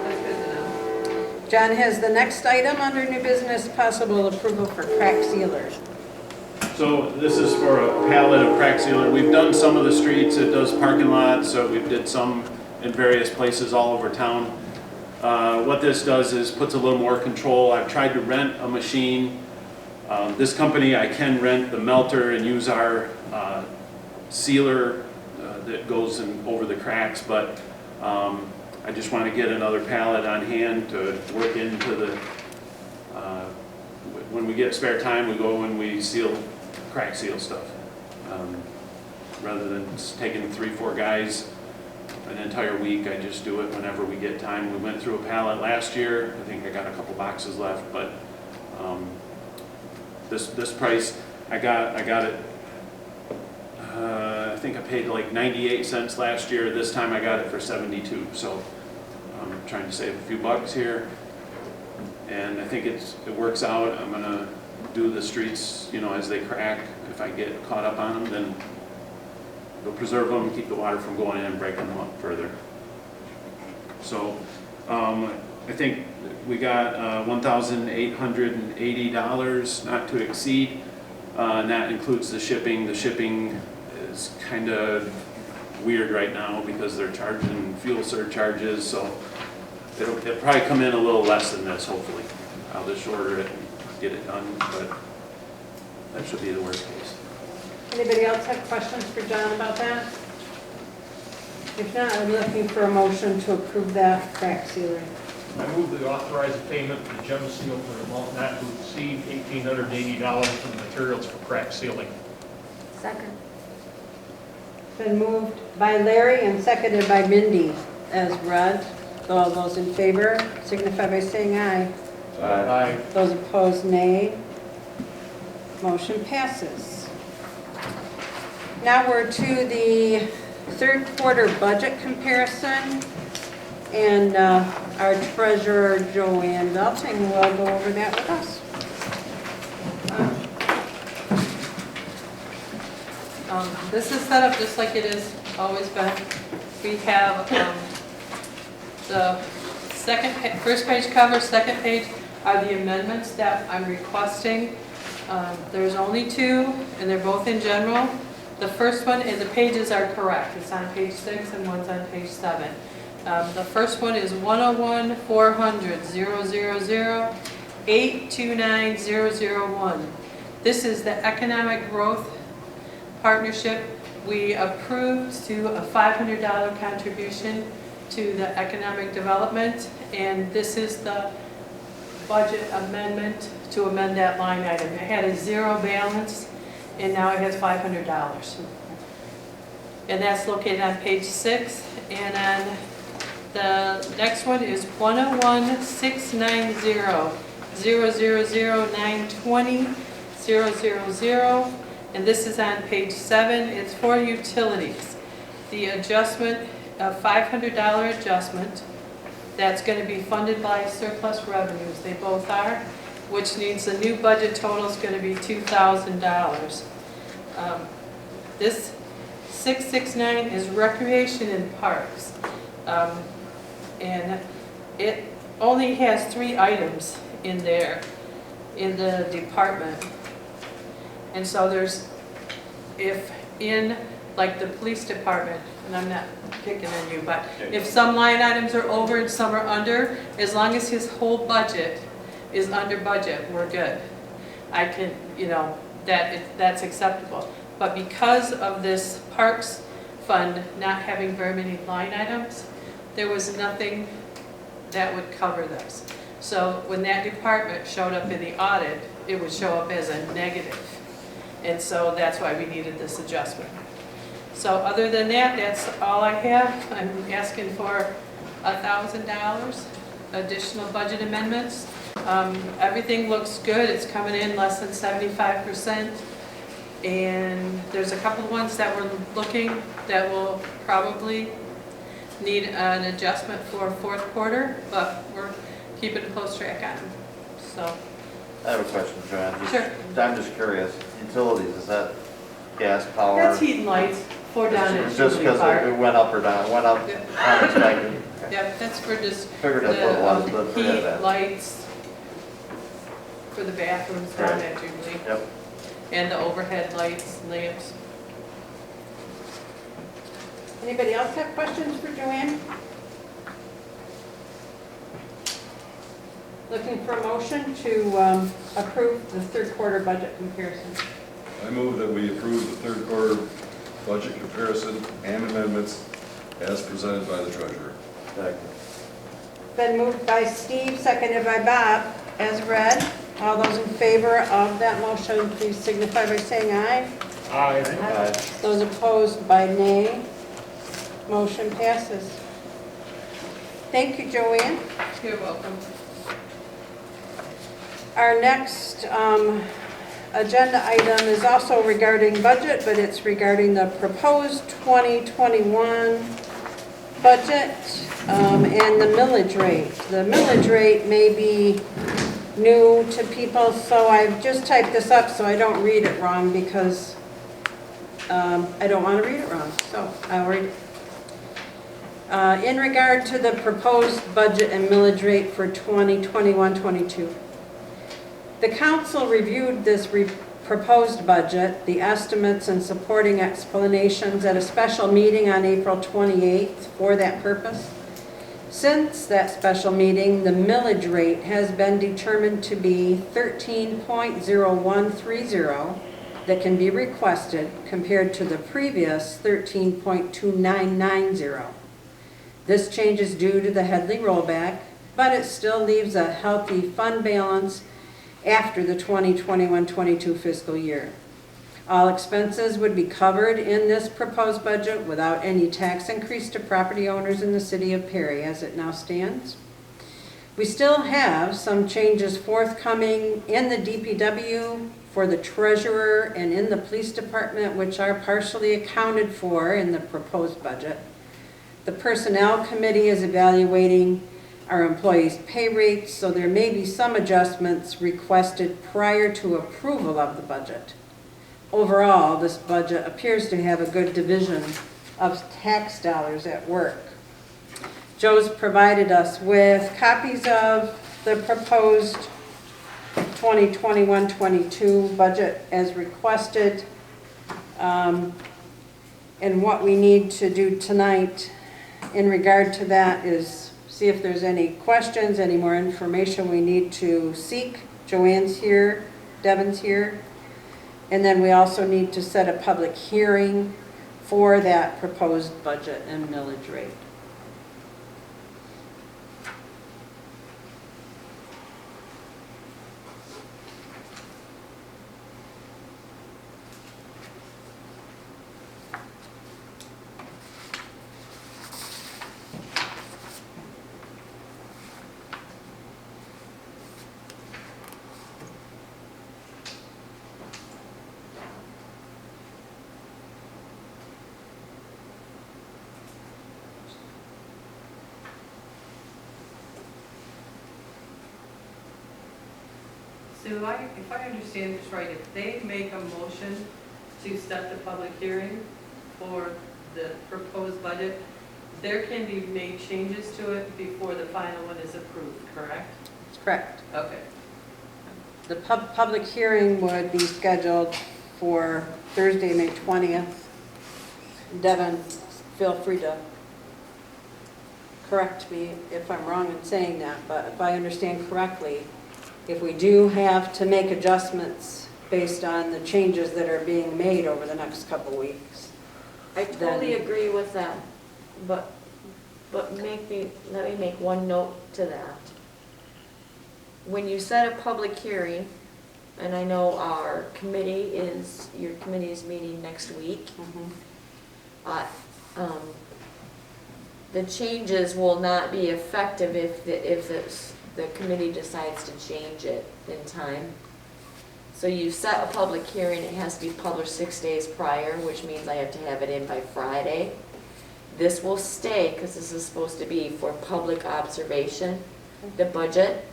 That's good to know. John has the next item under new business, possible approval for crack sealers. So this is for a pallet of crack sealer. We've done some of the streets, it does parking lots, so we did some in various places all over town. What this does is puts a little more control. I've tried to rent a machine. This company, I can rent the melter and use our sealer that goes over the cracks, but I just want to get another pallet on hand to work into the, when we get spare time, we go and we crack seal stuff. Rather than taking 3-4 guys an entire week, I just do it whenever we get time. We went through a pallet last year. I think I got a couple boxes left, but this price, I got it. I think I paid like 98 cents last year. This time I got it for 72. So I'm trying to save a few bucks here, and I think it works out. I'm gonna do the streets, you know, as they crack. If I get caught up on them, then It'll preserve them, keep the water from going in and breaking them up further. So, I think we got $1,880, not to exceed, and that includes the shipping. The shipping is kind of weird right now because they're charging fuel surcharges, so it'll probably come in a little less than this, hopefully. I'll just order it and get it done, but that should be the worst case. Anybody else have questions for John about that? If not, I'm looking for a motion to approve that crack sealing. I move to authorize the payment to Gem Seal for an amount not to exceed $1,880 for the materials for crack sealing. Second. Been moved by Larry and seconded by Mindy as read. All those in favor signify by saying aye. Aye. Those opposed, nay. Motion passes. Now we're to the third quarter budget comparison, and our treasurer, Joanne Belting, will go over that with us. This is set up just like it has always been. We have the first page cover, second page are the amendments that I'm requesting. There's only two, and they're both in general. The first one, and the pages are correct. It's on page 6 and one's on page 7. The first one is 101-400-000-829-001. This is the Economic Growth Partnership. We approved to a $500 contribution to the economic development, and this is the budget amendment to amend that line item. It had a zero balance, and now it has $500. And that's located on page 6. And on the next one is 101-690-000-920-000. And this is on page 7. It's for utilities. The adjustment, a $500 adjustment, that's going to be funded by surplus revenues. They both are, which means the new budget total is going to be $2,000. This 669 is recreation and parks. And it only has 3 items in there in the department. And so there's, if in like the police department, and I'm not picking on you, but if some line items are over and some are under, as long as his whole budget is under budget, we're good. I can, that's acceptable. But because of this parks fund not having very many line items, there was nothing that would cover this. So when that department showed up in the audit, it would show up as a negative. And so that's why we needed this adjustment. So other than that, that's all I have. I'm asking for $1,000 additional budget amendments. Everything looks good. It's coming in less than 75%. And there's a couple of ones that we're looking that will probably need an adjustment for fourth quarter, but we're keeping a close track on them. So. I have a question, Joanne. Sure. I'm just curious. Utilities, is that gas, power? That's heat and lights for down at Just Jubilee Park. because it went up or down, it went up unexpected. Yeah, that's for just Figured that's what it was, the but forget heat, that. lights for the bathrooms down Right. at Jubilee. Yep. And the overhead lights, lamps. Anybody else have questions for Joanne? Looking for a motion to approve the third quarter budget comparison. I move that we approve the third quarter budget comparison and amendments as presented by the treasurer. Been moved by Steve, seconded by Bob, as read. All those in favor of that motion, please signify by saying aye. Aye. Aye. Those opposed by nay. Motion passes. Thank you, Joanne. You're welcome. Our next agenda item is also regarding budget, but it's regarding the proposed 2021 budget and the millage rate. The millage rate may be new to people, so I've just typed this up so I don't read it wrong, because I don't want to read it wrong, so I'll read it. In regard to the proposed budget and millage rate for 2021-22, the council reviewed this proposed budget, the estimates and supporting explanations at a special meeting on April 28th for that purpose. Since that special meeting, the millage rate has been determined to be 13.0130 that can be requested compared to the previous 13.2990. This change is due to the Headley rollback, but it still leaves a healthy fund balance after the 2021-22 fiscal year. All expenses would be covered in this proposed budget without any tax increase to property owners in the city of Perry as it now stands. We still have some changes forthcoming in the DPW, for the treasurer, and in the police department, which are partially accounted for in the proposed budget. The personnel committee is evaluating our employees' pay rates, so there may be some adjustments requested prior to approval of the budget. Overall, this budget appears to have a good division of tax dollars at work. Joe's provided us with copies of the proposed 2021-22 budget as requested. And what we need to do tonight in regard to that is see if there's any questions, any more information we need to seek. Joanne's here, Devin's here. And then we also need to set a public hearing for that proposed budget and millage rate. So if I understand this right, if they make a motion to set the public hearing for the proposed budget, there can be made changes to it before the final one is approved, correct? That's correct. Okay. The public hearing would be scheduled for Thursday, May 20th. Devin, feel free to correct me if I'm wrong in saying that, but if I understand correctly, if we do have to make adjustments based on the changes that are being made over the next couple weeks. I totally agree with that, but let me make one note to that. When you set a public hearing, and I know your committee is meeting next week, the changes will not be effective if the committee decides to change it in time. So you set a public hearing, it has to be published 6 days prior, which means I have to have it in by Friday. This will stay, because this is supposed to be for public observation, the budget.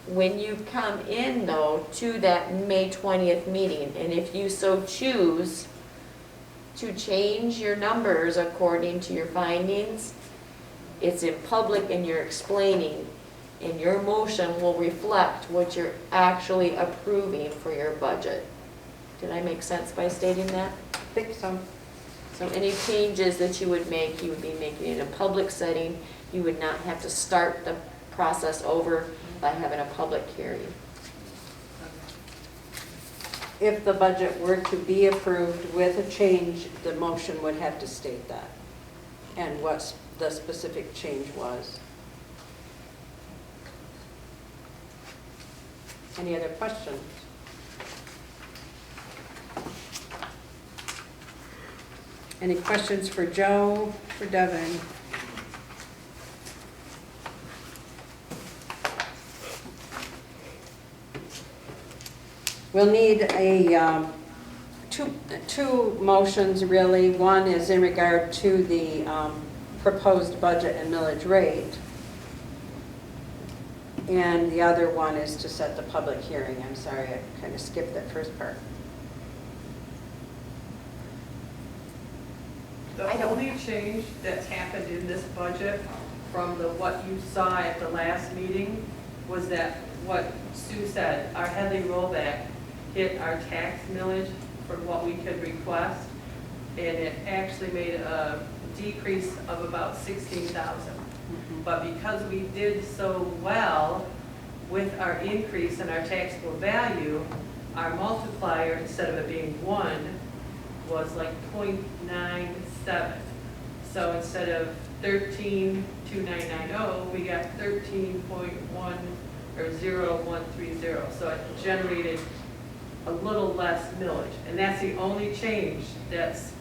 When you come in, though, to that May 20th meeting, and if you so choose to change your numbers according to your findings, it's in public and you're explaining, and your motion will reflect what you're actually approving for your budget. Did I make sense by stating that? I think so. So any changes that you would make, you would be making in a public setting. You would not have to start the process over by having a public hearing. If the budget were to be approved with a change, the motion would have to state that and what the specific change was. Any other questions? Any questions for Joe, for Devin? We'll need a two motions really. One is in regard to the proposed budget and millage rate. And the other one is to set the public hearing. I'm sorry, I kind of skipped that first part. The only change that's happened in this budget from what you saw at the last meeting was that what Sue said, our Headley rollback hit our tax millage from what we could request, and it actually made a decrease of about 16,000. But because we did so well with our increase in our taxable value, our multiplier, instead of it being 1, was like 0.97. So instead of 13,2990, we got 13.1 or 0,130. So it generated a little less millage. And that's the only change that's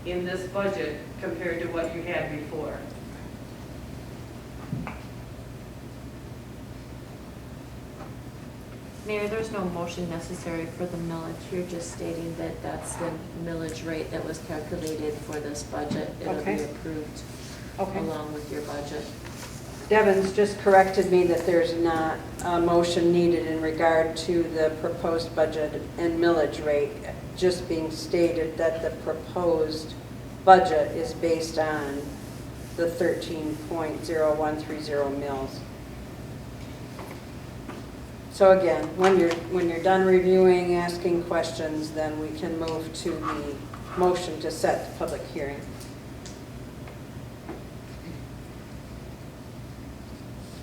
in this budget compared to what you had before. Mayor, there's no motion necessary for the millage. You're just stating that that's the millage rate that was calculated for this budget. It'll Okay. be approved Okay. along with your budget. Devon's just corrected me that there's not a motion needed in regard to the proposed budget and millage rate, just being stated that the proposed budget is based on the 13.0130 mils. So again, when you're done reviewing, asking questions, then we can move to the motion to set the public hearing.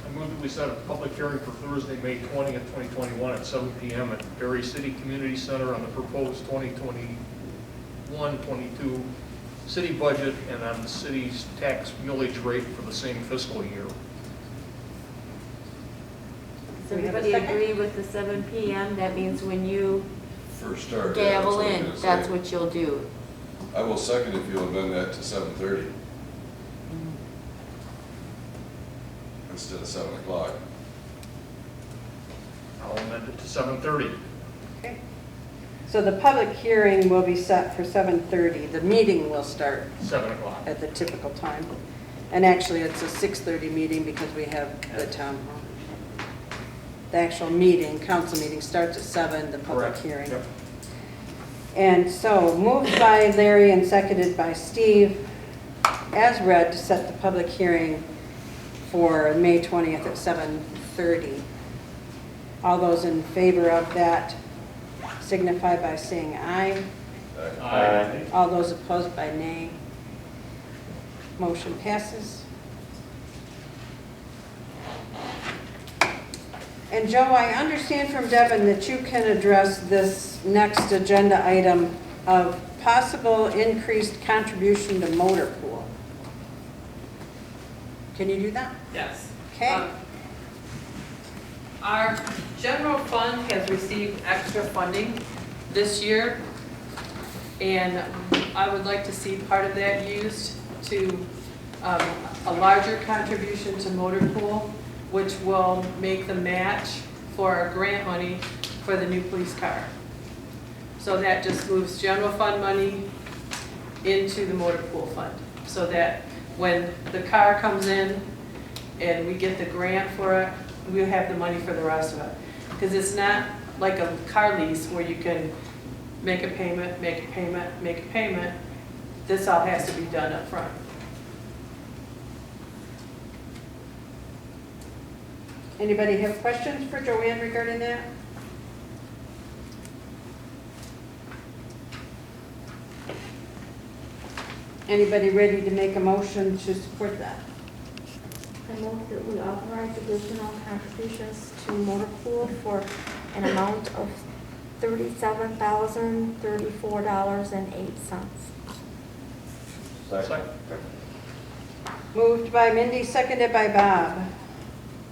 I move that we set a public hearing for Thursday, May 20th, 2021 at 7 p.m. at Berry City Community Center on the proposed 2021-22 city budget and on the city's tax millage rate for the same fiscal year. Does We have a everybody second? agree with the 7 p.m.? That means when you First start. gavel what I'm in, gonna say. that's what you'll do. I will second if you'll amend that to 7:30. Instead of 7 o'clock. I'll amend it to 7:30. Okay. So the public hearing will be set for 7:30. The meeting will start 7 o'clock. at the typical time. And actually, it's a 6:30 meeting because we have the town hall. The actual meeting, council meeting starts at 7, the public Correct. hearing. Yep. And so moved by Larry and seconded by Steve, as read, to set the public hearing for May 20th at 7:30. All those in favor of that signify by saying aye. Aye. All those opposed by nay. Motion passes. And Joe, I understand from Devin that you can address this next agenda item of possible increased contribution to motor pool. Can you do that? Yes. Okay. Our general fund has received extra funding this year, and I would like to see part of that used to a larger contribution to motor pool, which will make the match for our grant money for the new police car. So that just moves general fund money into the motor pool fund, so that when the car comes in and we get the grant for it, we'll have the money for the rest of it. Because it's not like a car lease where you can make a payment, make a payment, make a payment. This all has to be done up front. Anybody have questions for Joanne regarding that? Anybody ready to make a motion to support that? I move that we authorize additional contributions to motor pool for an amount of $37,034.08. Second. Moved by Mindy, seconded by Bob,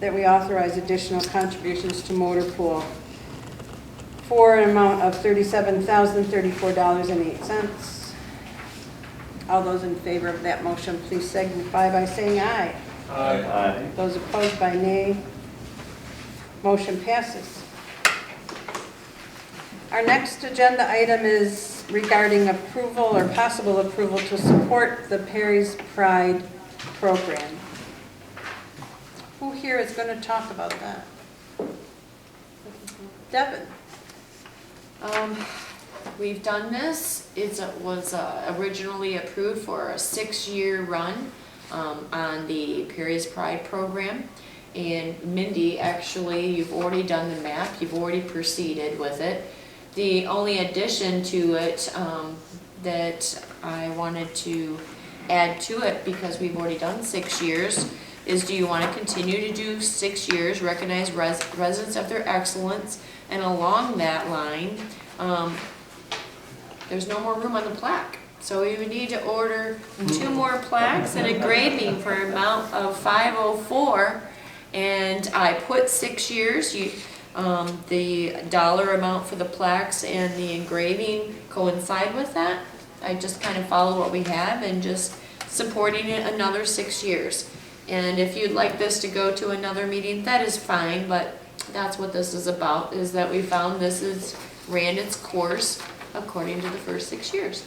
that we authorize additional contributions to motor pool for an amount of $37,034.08. All those in favor of that motion, please signify by saying aye. Aye. Those opposed by nay. Motion passes. Our next agenda item is regarding approval or possible approval to support the Perry's Pride program. Who here is going to talk about that? Devin? we've done this. It was originally approved for a 6-year run on the Perry's Pride program. And Mindy, actually, you've already done the map, you've already proceeded with it. The only addition to it that I wanted to add to it, because we've already done 6 years, is do you want to continue to do 6 years, recognize residents of their excellence, and along that line, there's no more room on the plaque. So we would need to order 2 more plaques and engraving for an amount of $504, and I put 6 years. The dollar amount for the plaques and the engraving coincide with that. I just kind of follow what we have and just supporting it another 6 years. And if you'd like this to go to another meeting, that is fine, but that's what this is about, is that we found this is ran its course according to the first 6 years.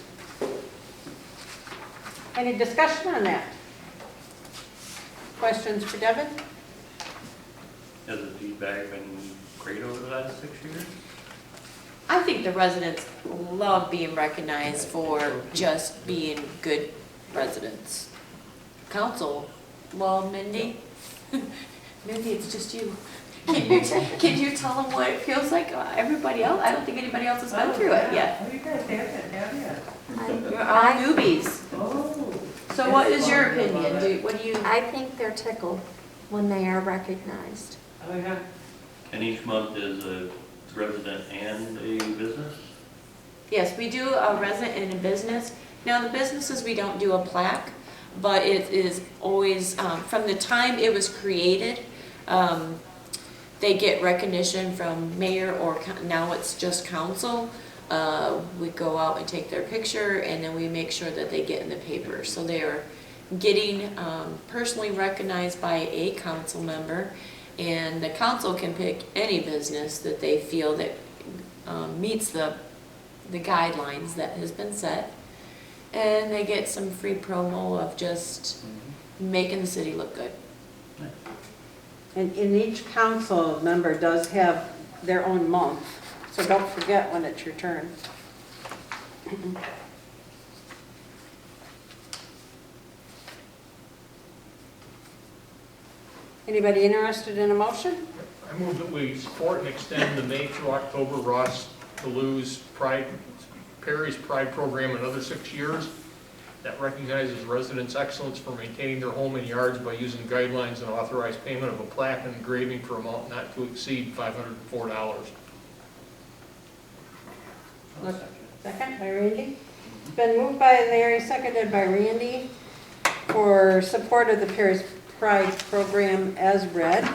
Any discussion on that? Questions for Devin? Has the feedback been great over the last 6 years? I think the residents love being recognized for just being good residents. Council, well, Mindy, Mindy, it's just you. Can you tell them what it feels like? Everybody else, I don't think anybody else has been through it yet. Oh, you guys haven't yet. You're all newbies. Oh. So what is your opinion? What do you? I think they're tickled when they are recognized. Oh, yeah. And each month is a resident and a business? Yes, we do a resident and a business. Now, the businesses, we don't do a plaque, but it is always, from the time it was created, they get recognition from mayor or now it's just council. We go out and take their picture, and then we make sure that they get in the paper. So they are getting personally recognized by a council member, and the council can pick any business that they feel that meets the guidelines that has been set, and they get some free promo of just making the city look good. And each council member does have their own month, so don't forget when it's your turn. Anybody interested in a motion? I move that we support and extend the May through October Ross Deleuze Pride, Perry's Pride program another 6 years. That recognizes residents' excellence for maintaining their home and yards by using guidelines and authorized payment of a plaque and engraving for amount not to exceed $504. Second by Randy. It's been moved by Larry, seconded by Randy for support of the Perry's Pride program as read.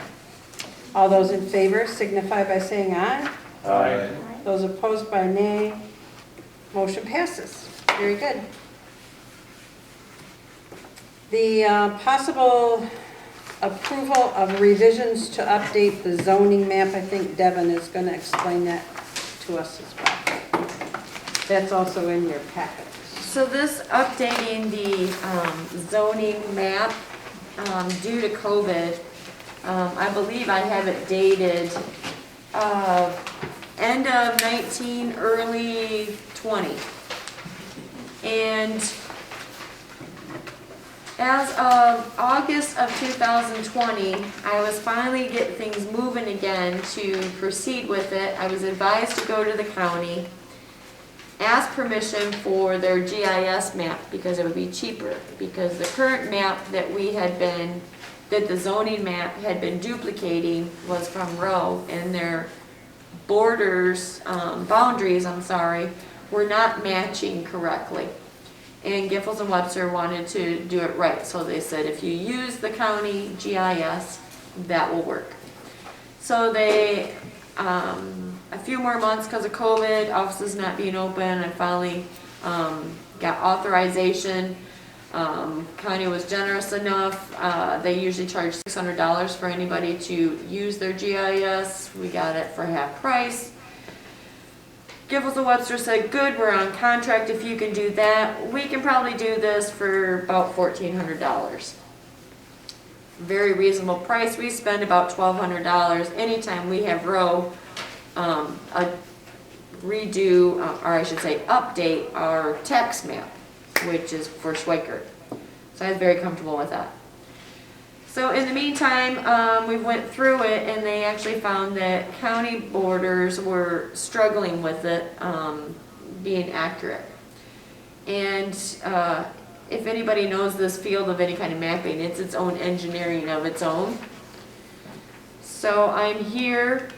All those in favor signify by saying aye. Aye. Those opposed by nay. Motion passes. Very good. The possible approval of revisions to update the zoning map, I think Devin is going to explain that to us as well. That's also in your packet. So this updating the zoning map due to COVID, I believe I have it dated end of 19, early 20. And as of August of 2020, I was finally getting things moving again to proceed with it. I was advised to go to the county, ask permission for their GIS map because it would be cheaper. Because the current map that that the zoning map had been duplicating was from Rowe, and their boundaries, were not matching correctly. And Giffords and Webster wanted to do it right, so they said if you use the county GIS, that will work. So they, a few more months because of COVID, offices not being open, I finally got authorization. County was generous enough. They usually charge $600 for anybody to use their GIS. We got it for half price. Giffords and Webster said, good, we're on contract if you can do that. We can probably do this for about $1,400. Very reasonable price. We spend about $1,200 anytime we have Rowe, redo, or I should say, update our tax map, which is for Schweikert. So I was very comfortable with that. So in the meantime, we went through it and they actually found that county borders were struggling with it being accurate. And if anybody knows this field of any kind of mapping, it's its own engineering of its own. So I'm here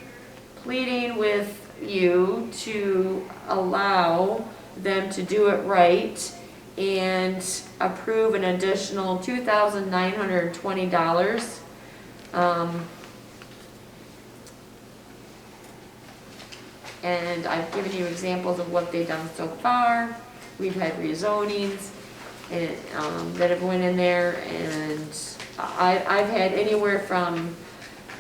pleading with you to allow them to do it right and approve an additional $2,920. And I've given you examples of what they've done so far. We've had rezonings and, that have went in there, and I've had anywhere from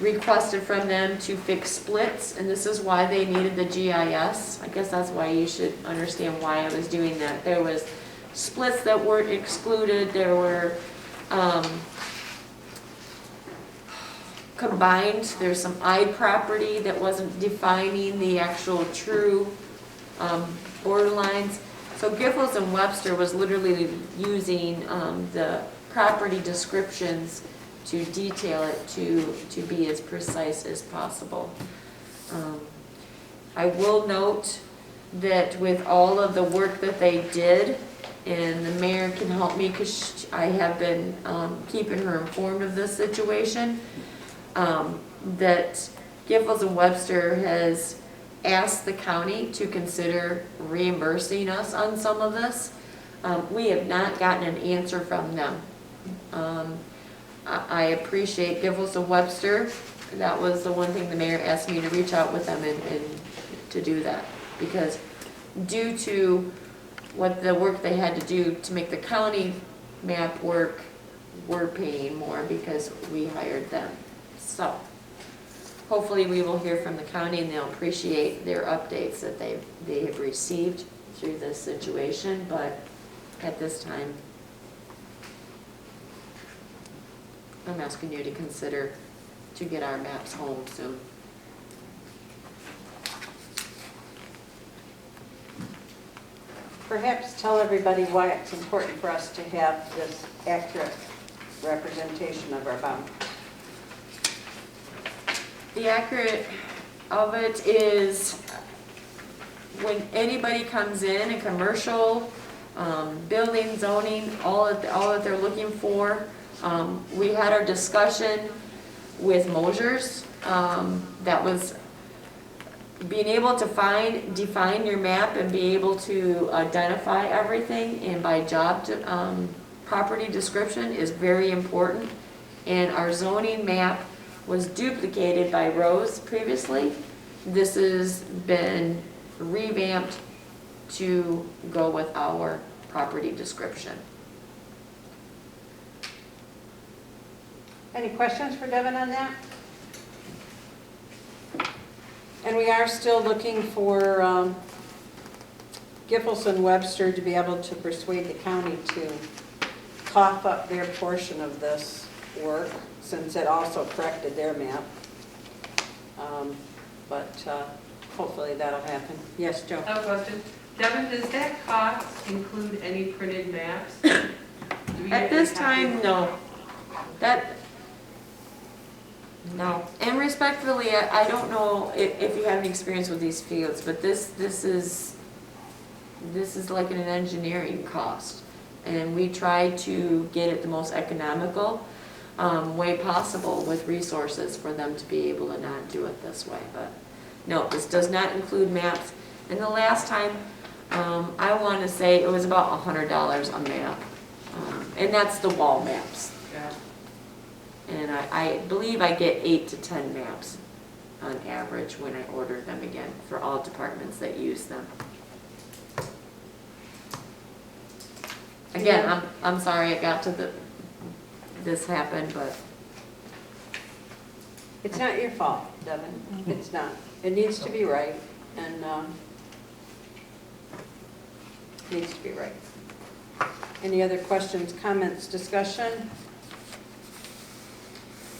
requested from them to fix splits, and this is why they needed the GIS. I guess that's why you should understand why I was doing that. There was splits that were excluded, there were combined, there's some I property that wasn't defining the actual true borderlines. So Giffords and Webster was literally using the property descriptions to detail it to be as precise as possible. I will note that with all of the work that they did, and the mayor can help me because I have been keeping her informed of this situation, that Giffords and Webster has asked the county to consider reimbursing us on some of this. We have not gotten an answer from them. I appreciate Giffords and Webster. That was the one thing the mayor asked me to reach out with them and to do that. Because due to what the work they had to do to make the county map work, we're paying more because we hired them. So hopefully we will hear from the county and they'll appreciate their updates that they have received through this situation. But at this time, I'm asking you to consider to get our maps home soon. Perhaps tell everybody why it's important for us to have this accurate representation of our boundaries. The accurate of it is when anybody comes in, a commercial, building, zoning, all that they're looking for. We had our discussion with Mosers. That was being able to define your map and be able to identify everything, and by job property description is very important. And our zoning map was duplicated by Rose previously. This has been revamped to go with our property description. Any questions for Devin on that? And we are still looking for Giffords and Webster to be able to persuade the county to cough up their portion of this work, since it also corrected their map. But hopefully that'll happen. Yes, Joe? I have a question. Devin, does that cost include any printed maps? Do we At have this to time, no. No. And respectfully, I don't know if you have any experience with these fields, but this is like an engineering cost. And we try to get it the most economical way possible with resources for them to be able to not do it this way. But no, this does not include maps. And the last time, I want to say it was about $100 a map. And that's the wall maps. Yeah. And I believe I get 8 to 10 maps on average when I order them again for all departments that use them. Again, I'm sorry it got to this happened, but. It's not your fault, Devin. It's not. It needs to be right, and needs to be right. Any other questions, comments, discussion?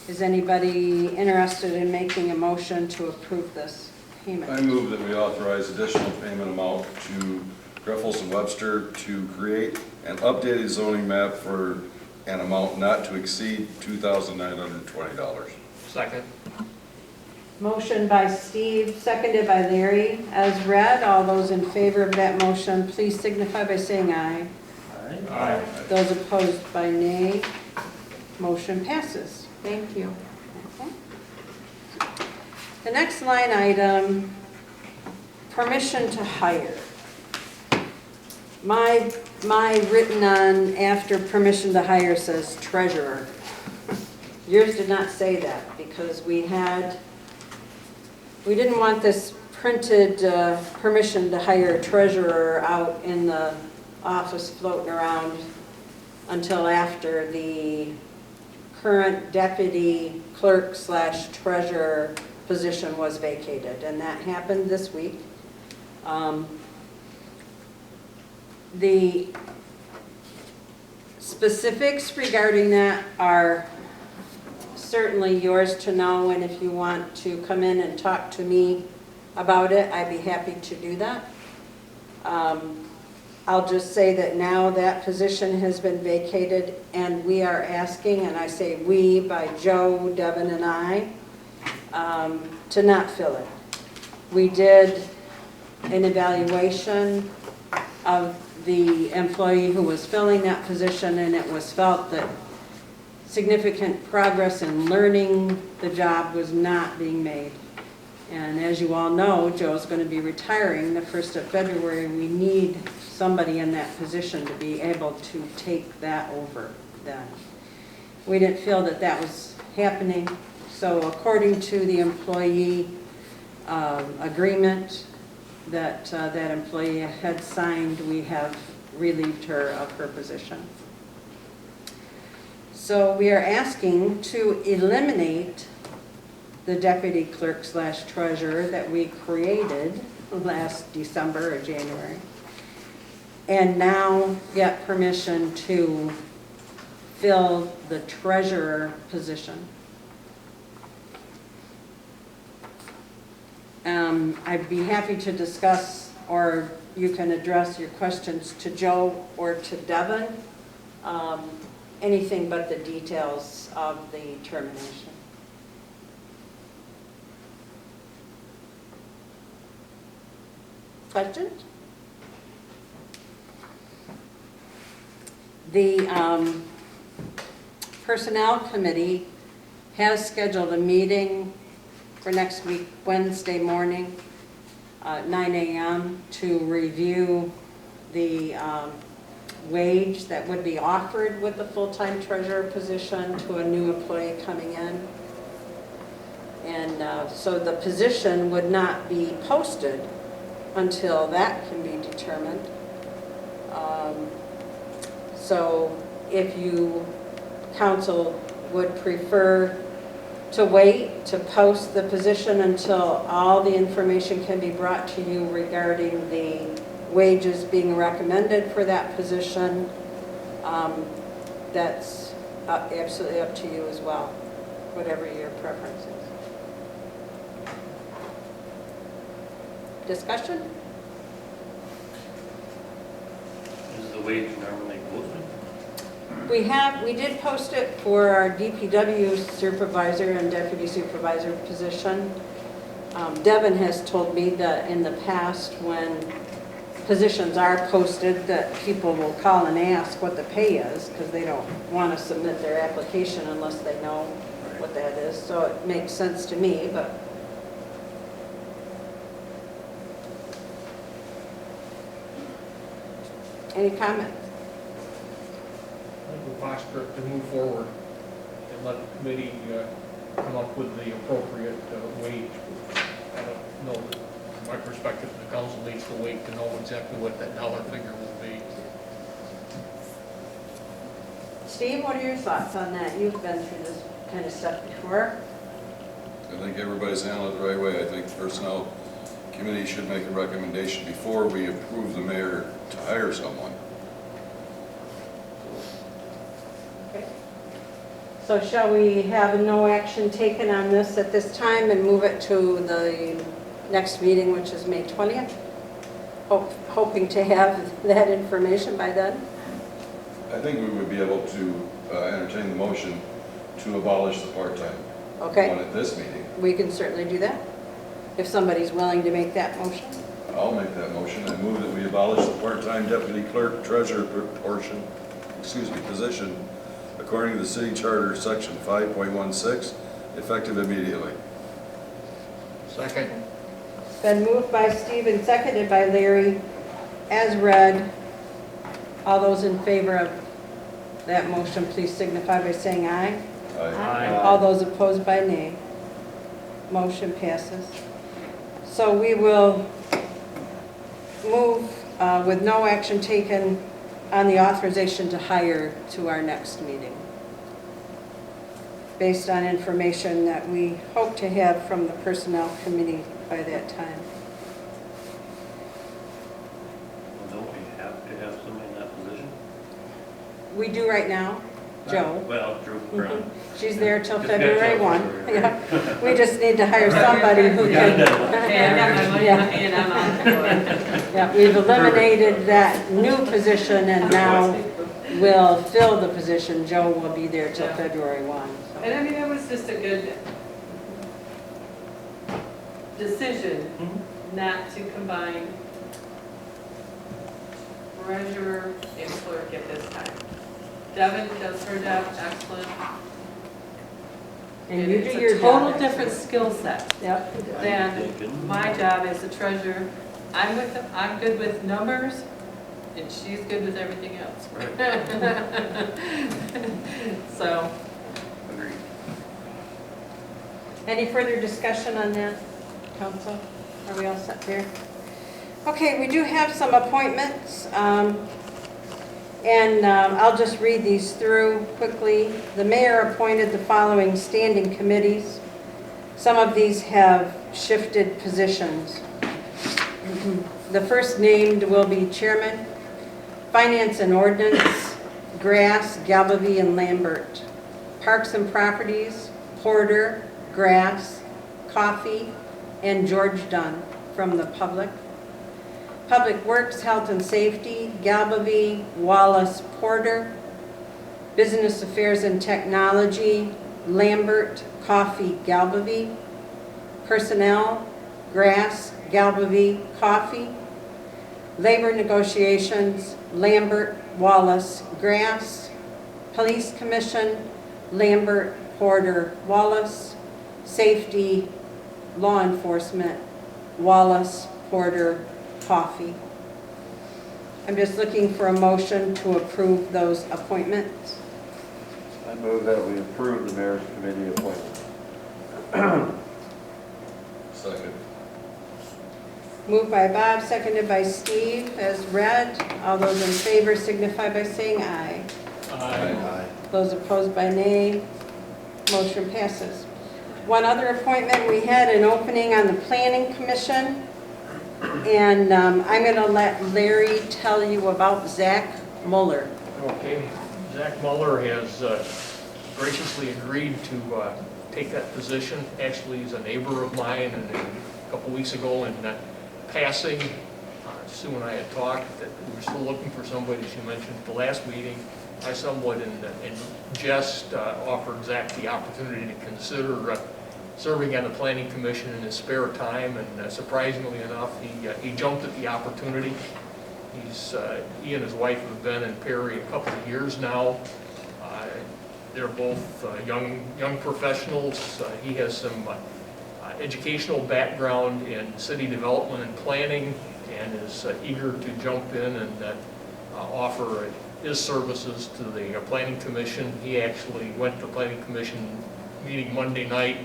Is anybody interested in making a motion to approve this? payment. I move that we authorize additional payment amount to Greffels and Webster to create an updated zoning map for an amount not to exceed $2,920. Second. Motion by Steve, seconded by Larry. As read, all those in favor of that motion, please signify by saying aye. Aye. Those opposed by nay. Motion passes. Thank you. Okay. The next line item, permission to hire. My written on after permission to hire says treasurer. Yours did not say that because we didn't want this printed permission to hire a treasurer out in the office floating around until after the current deputy clerk / treasurer position was vacated, and that happened this week. The specifics regarding that are certainly yours to know, and if you want to come in and talk to me about it, I'd be happy to do that. I'll just say that now that position has been vacated, and we are asking, and I say we by Joe, Devin, and I, to not fill it. We did an evaluation of the employee who was filling that position, and it was felt that significant progress in learning the job was not being made. And as you all know, Joe's going to be retiring the 1st of February. We need somebody in that position to be able to take that over then. We didn't feel that that was happening, so according to the employee agreement that that employee had signed, we have relieved her of her position. So we are asking to eliminate the deputy clerk / treasurer that we created last December or January, and now get permission to fill the treasurer position. I'd be happy to discuss, or you can address your questions to Joe or to Devin, anything but the details of the termination. Questions? The Personnel Committee has scheduled a meeting for next week, Wednesday morning, 9 a.m. to review the wage that would be offered with the full-time treasurer position to a new employee coming in. And so the position would not be posted until that can be determined. So if you, council, would prefer to wait to post the position until all the information can be brought to you regarding the wages being recommended for that position, that's absolutely up to you as well, whatever your preference is. Discussion? Is the wage normally posted? We did post it for our DPW supervisor and deputy supervisor position. Devin has told me that in the past, when positions are posted, that people will call and ask what the pay is because they don't want to submit their application unless they know what that is. So it makes sense to me, but any comments? I think we're posture to move forward and let the committee come up with the appropriate wage. I don't know, from my perspective, the council needs to wait to know exactly what that dollar figure will be. Steve, what are your thoughts on that? You've been through this kind of stuff before. I think everybody's handled it the right way. I think the Personnel Committee should make a recommendation before we approve the mayor to hire someone. So shall we have no action taken on this at this time and move it to the next meeting, which is May 20th. Hoping to have that information by then. I think we would be able to entertain the motion to abolish the part-time Okay, one at this meeting. we can certainly do that, if somebody's willing to make that motion. I'll make that motion. I move that we abolish the part-time deputy clerk treasurer position according to the city charter, section 5.16, effective immediately. Second. Been moved by Steve and seconded by Larry, as read. All those in favor of that motion, please signify by saying aye. Aye. All those opposed by nay. Motion passes. So we will move with no action taken on the authorization to hire to our next meeting, based on information that we hope to have from the Personnel Committee by that time. Well, don't we have to have somebody in that position? We do right now, Joe. Well, Drew Brown. She's there till Just gotta February tell 1. February. Yeah. We just need to hire somebody who You got can. a deadline. Okay, I got my money in my hand, I'm on board. Yeah, we've eliminated that new position and now we'll fill the position. Joe will be there till Yeah. February 1. so. And I mean, it was just a good decision not to combine treasurer and clerk at this time. Devin does her job excellent. And you It's do a your total job. different skill set Yep. than my job as a treasurer. I'm good with numbers, and she's good with everything else. So, Agreed. Any further discussion on that, council? Are we all set there? Okay, we do have some appointments, and I'll just read these through quickly. The mayor appointed the following standing committees. Some of these have shifted positions. The first named will be Chairman, Finance and Ordinance, Grass, Galbavy, and Lambert. Parks and Properties, Porter, Grass, Coffee, and George Dunn from the public. Public Works, Health and Safety, Galbavy, Wallace, Porter. Business Affairs and Technology, Lambert, Coffee, Galbavy. Personnel, Grass, Galbavy, Coffee. Labor Negotiations, Lambert, Wallace, Grass. Police Commission, Lambert, Porter, Wallace. Safety, Law Enforcement, Wallace, Porter, Coffee. I'm just looking for a motion to approve those appointments. I move that we approve the mayor's committee appointment. Second. Moved by Bob, seconded by Steve, as read. All those in favor signify by saying aye. Aye. Those opposed by nay. Motion passes. One other appointment, we had an opening on the Planning Commission, and I'm going to let Larry tell you about Zach Mueller. Okay, Zach Mueller has graciously agreed to take that position. Actually, he's a neighbor of mine, and a couple weeks ago in passing, Sue and I had talked that we were still looking for somebody. She mentioned at the last meeting. I somewhat in jest offered Zach the opportunity to consider serving on the Planning Commission in his spare time, and surprisingly enough, he jumped at the opportunity. He and his wife have been in Perry a couple of years now. They're both young professionals. He has some educational background in city development and planning, and is eager to jump in and offer his services to the Planning Commission. He actually went to the Planning Commission meeting Monday night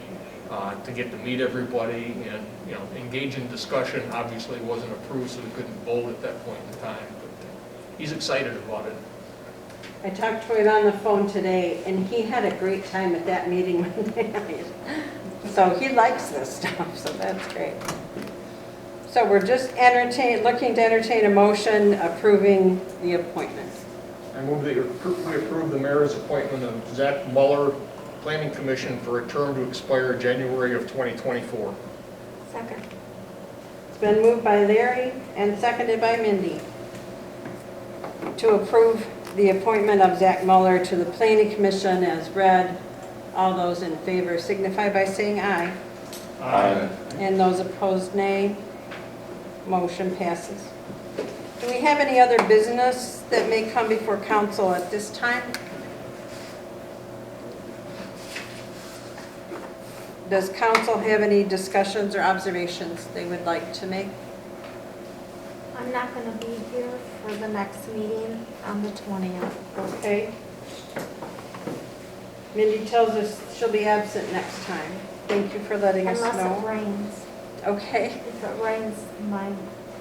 to get to meet everybody and, engage in discussion. Obviously, it wasn't approved, so he couldn't vote at that point in time, but he's excited about it. I talked to him on the phone today, and he had a great time at that meeting Monday night. So he likes this stuff, so that's great. So we're just looking to entertain a motion approving the appointment. I move that we approve the mayor's appointment of Zach Mueller, Planning Commission, for a term to expire January of 2024. Second. been moved by Larry and seconded by Mindy to approve the appointment of Zach Muller to the Planning Commission as read. All those in favor signify by saying aye. Aye. And those opposed, nay. Motion passes. Do we have any other business that may come before council at this time? Does council have any discussions or observations they would like to make? I'm not gonna be here for the next meeting on the 20th. Okay. Mindy tells us she'll be absent next time. Thank you for letting us Unless it know. rains. Okay. If it rains, my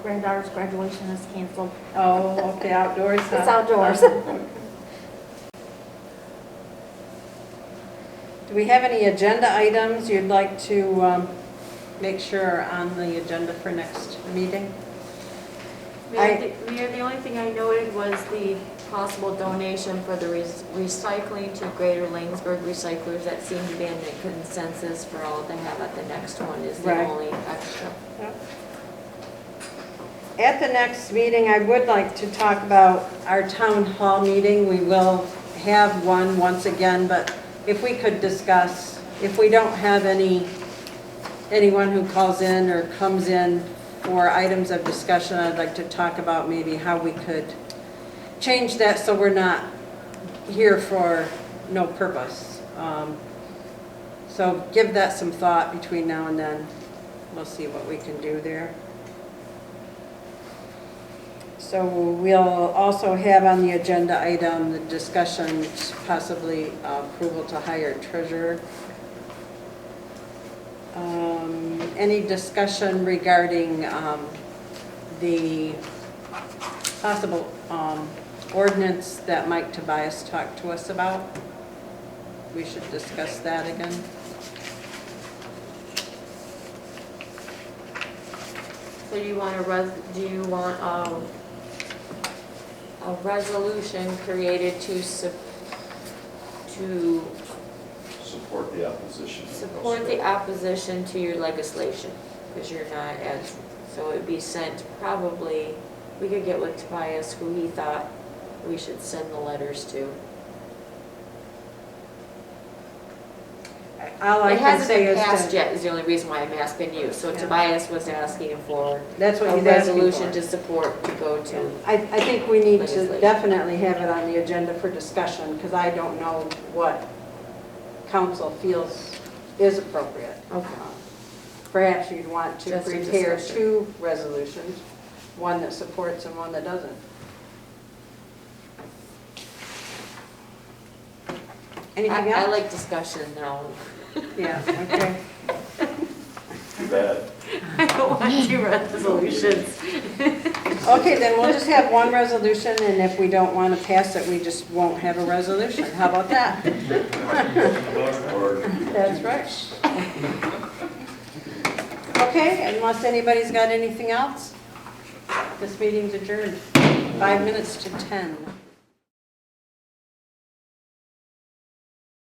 granddaughter's graduation is canceled. Oh, okay, outdoors. huh? It's outdoors. Do we have any agenda items you'd like to make sure are on the agenda for next meeting? Mayor, the only thing I noted was the possible donation for the recycling to Greater Lanesburg Recyclers. That seemed to be in the consensus for all to have at the next one is the Right. only extra. At the next meeting, I would like to talk about our town hall meeting. We will have one once again, but if we could discuss, if we don't have anyone who calls in or comes in for items of discussion, I'd like to talk about maybe how we could change that so we're not here for no purpose. So give that some thought between now and then. We'll see what we can do there. So we'll also have on the agenda item the discussion, possibly approval to hire treasurer. Any discussion regarding the possible ordinance that Mike Tobias talked to us about? We should discuss that again. So do you want a resolution created to Support the opposition. support the opposition to your legislation? Because you're not as, so it'd be sent probably, we could get with Tobias who he thought we should send the letters to. All I It can hasn't say been is passed to, yet, is the only reason why I'm asking you. So Yeah. Tobias was asking for that's what a he's asking resolution for. to support to go to. I think we need to Legislation. definitely have it on the agenda for discussion, because I don't know what council feels is appropriate. Okay. Perhaps you'd want to Just a prepare discussion. 2 resolutions, one that supports and one that doesn't. Anything else? I like discussion now. Yeah, okay. Too bad. I don't want 2 resolutions. Okay, then we'll just have 1 resolution, and if we don't want to pass it, we just won't have a resolution. How about that? That's right. Okay, unless anybody's got anything else, this meeting's adjourned. 5 minutes to 10.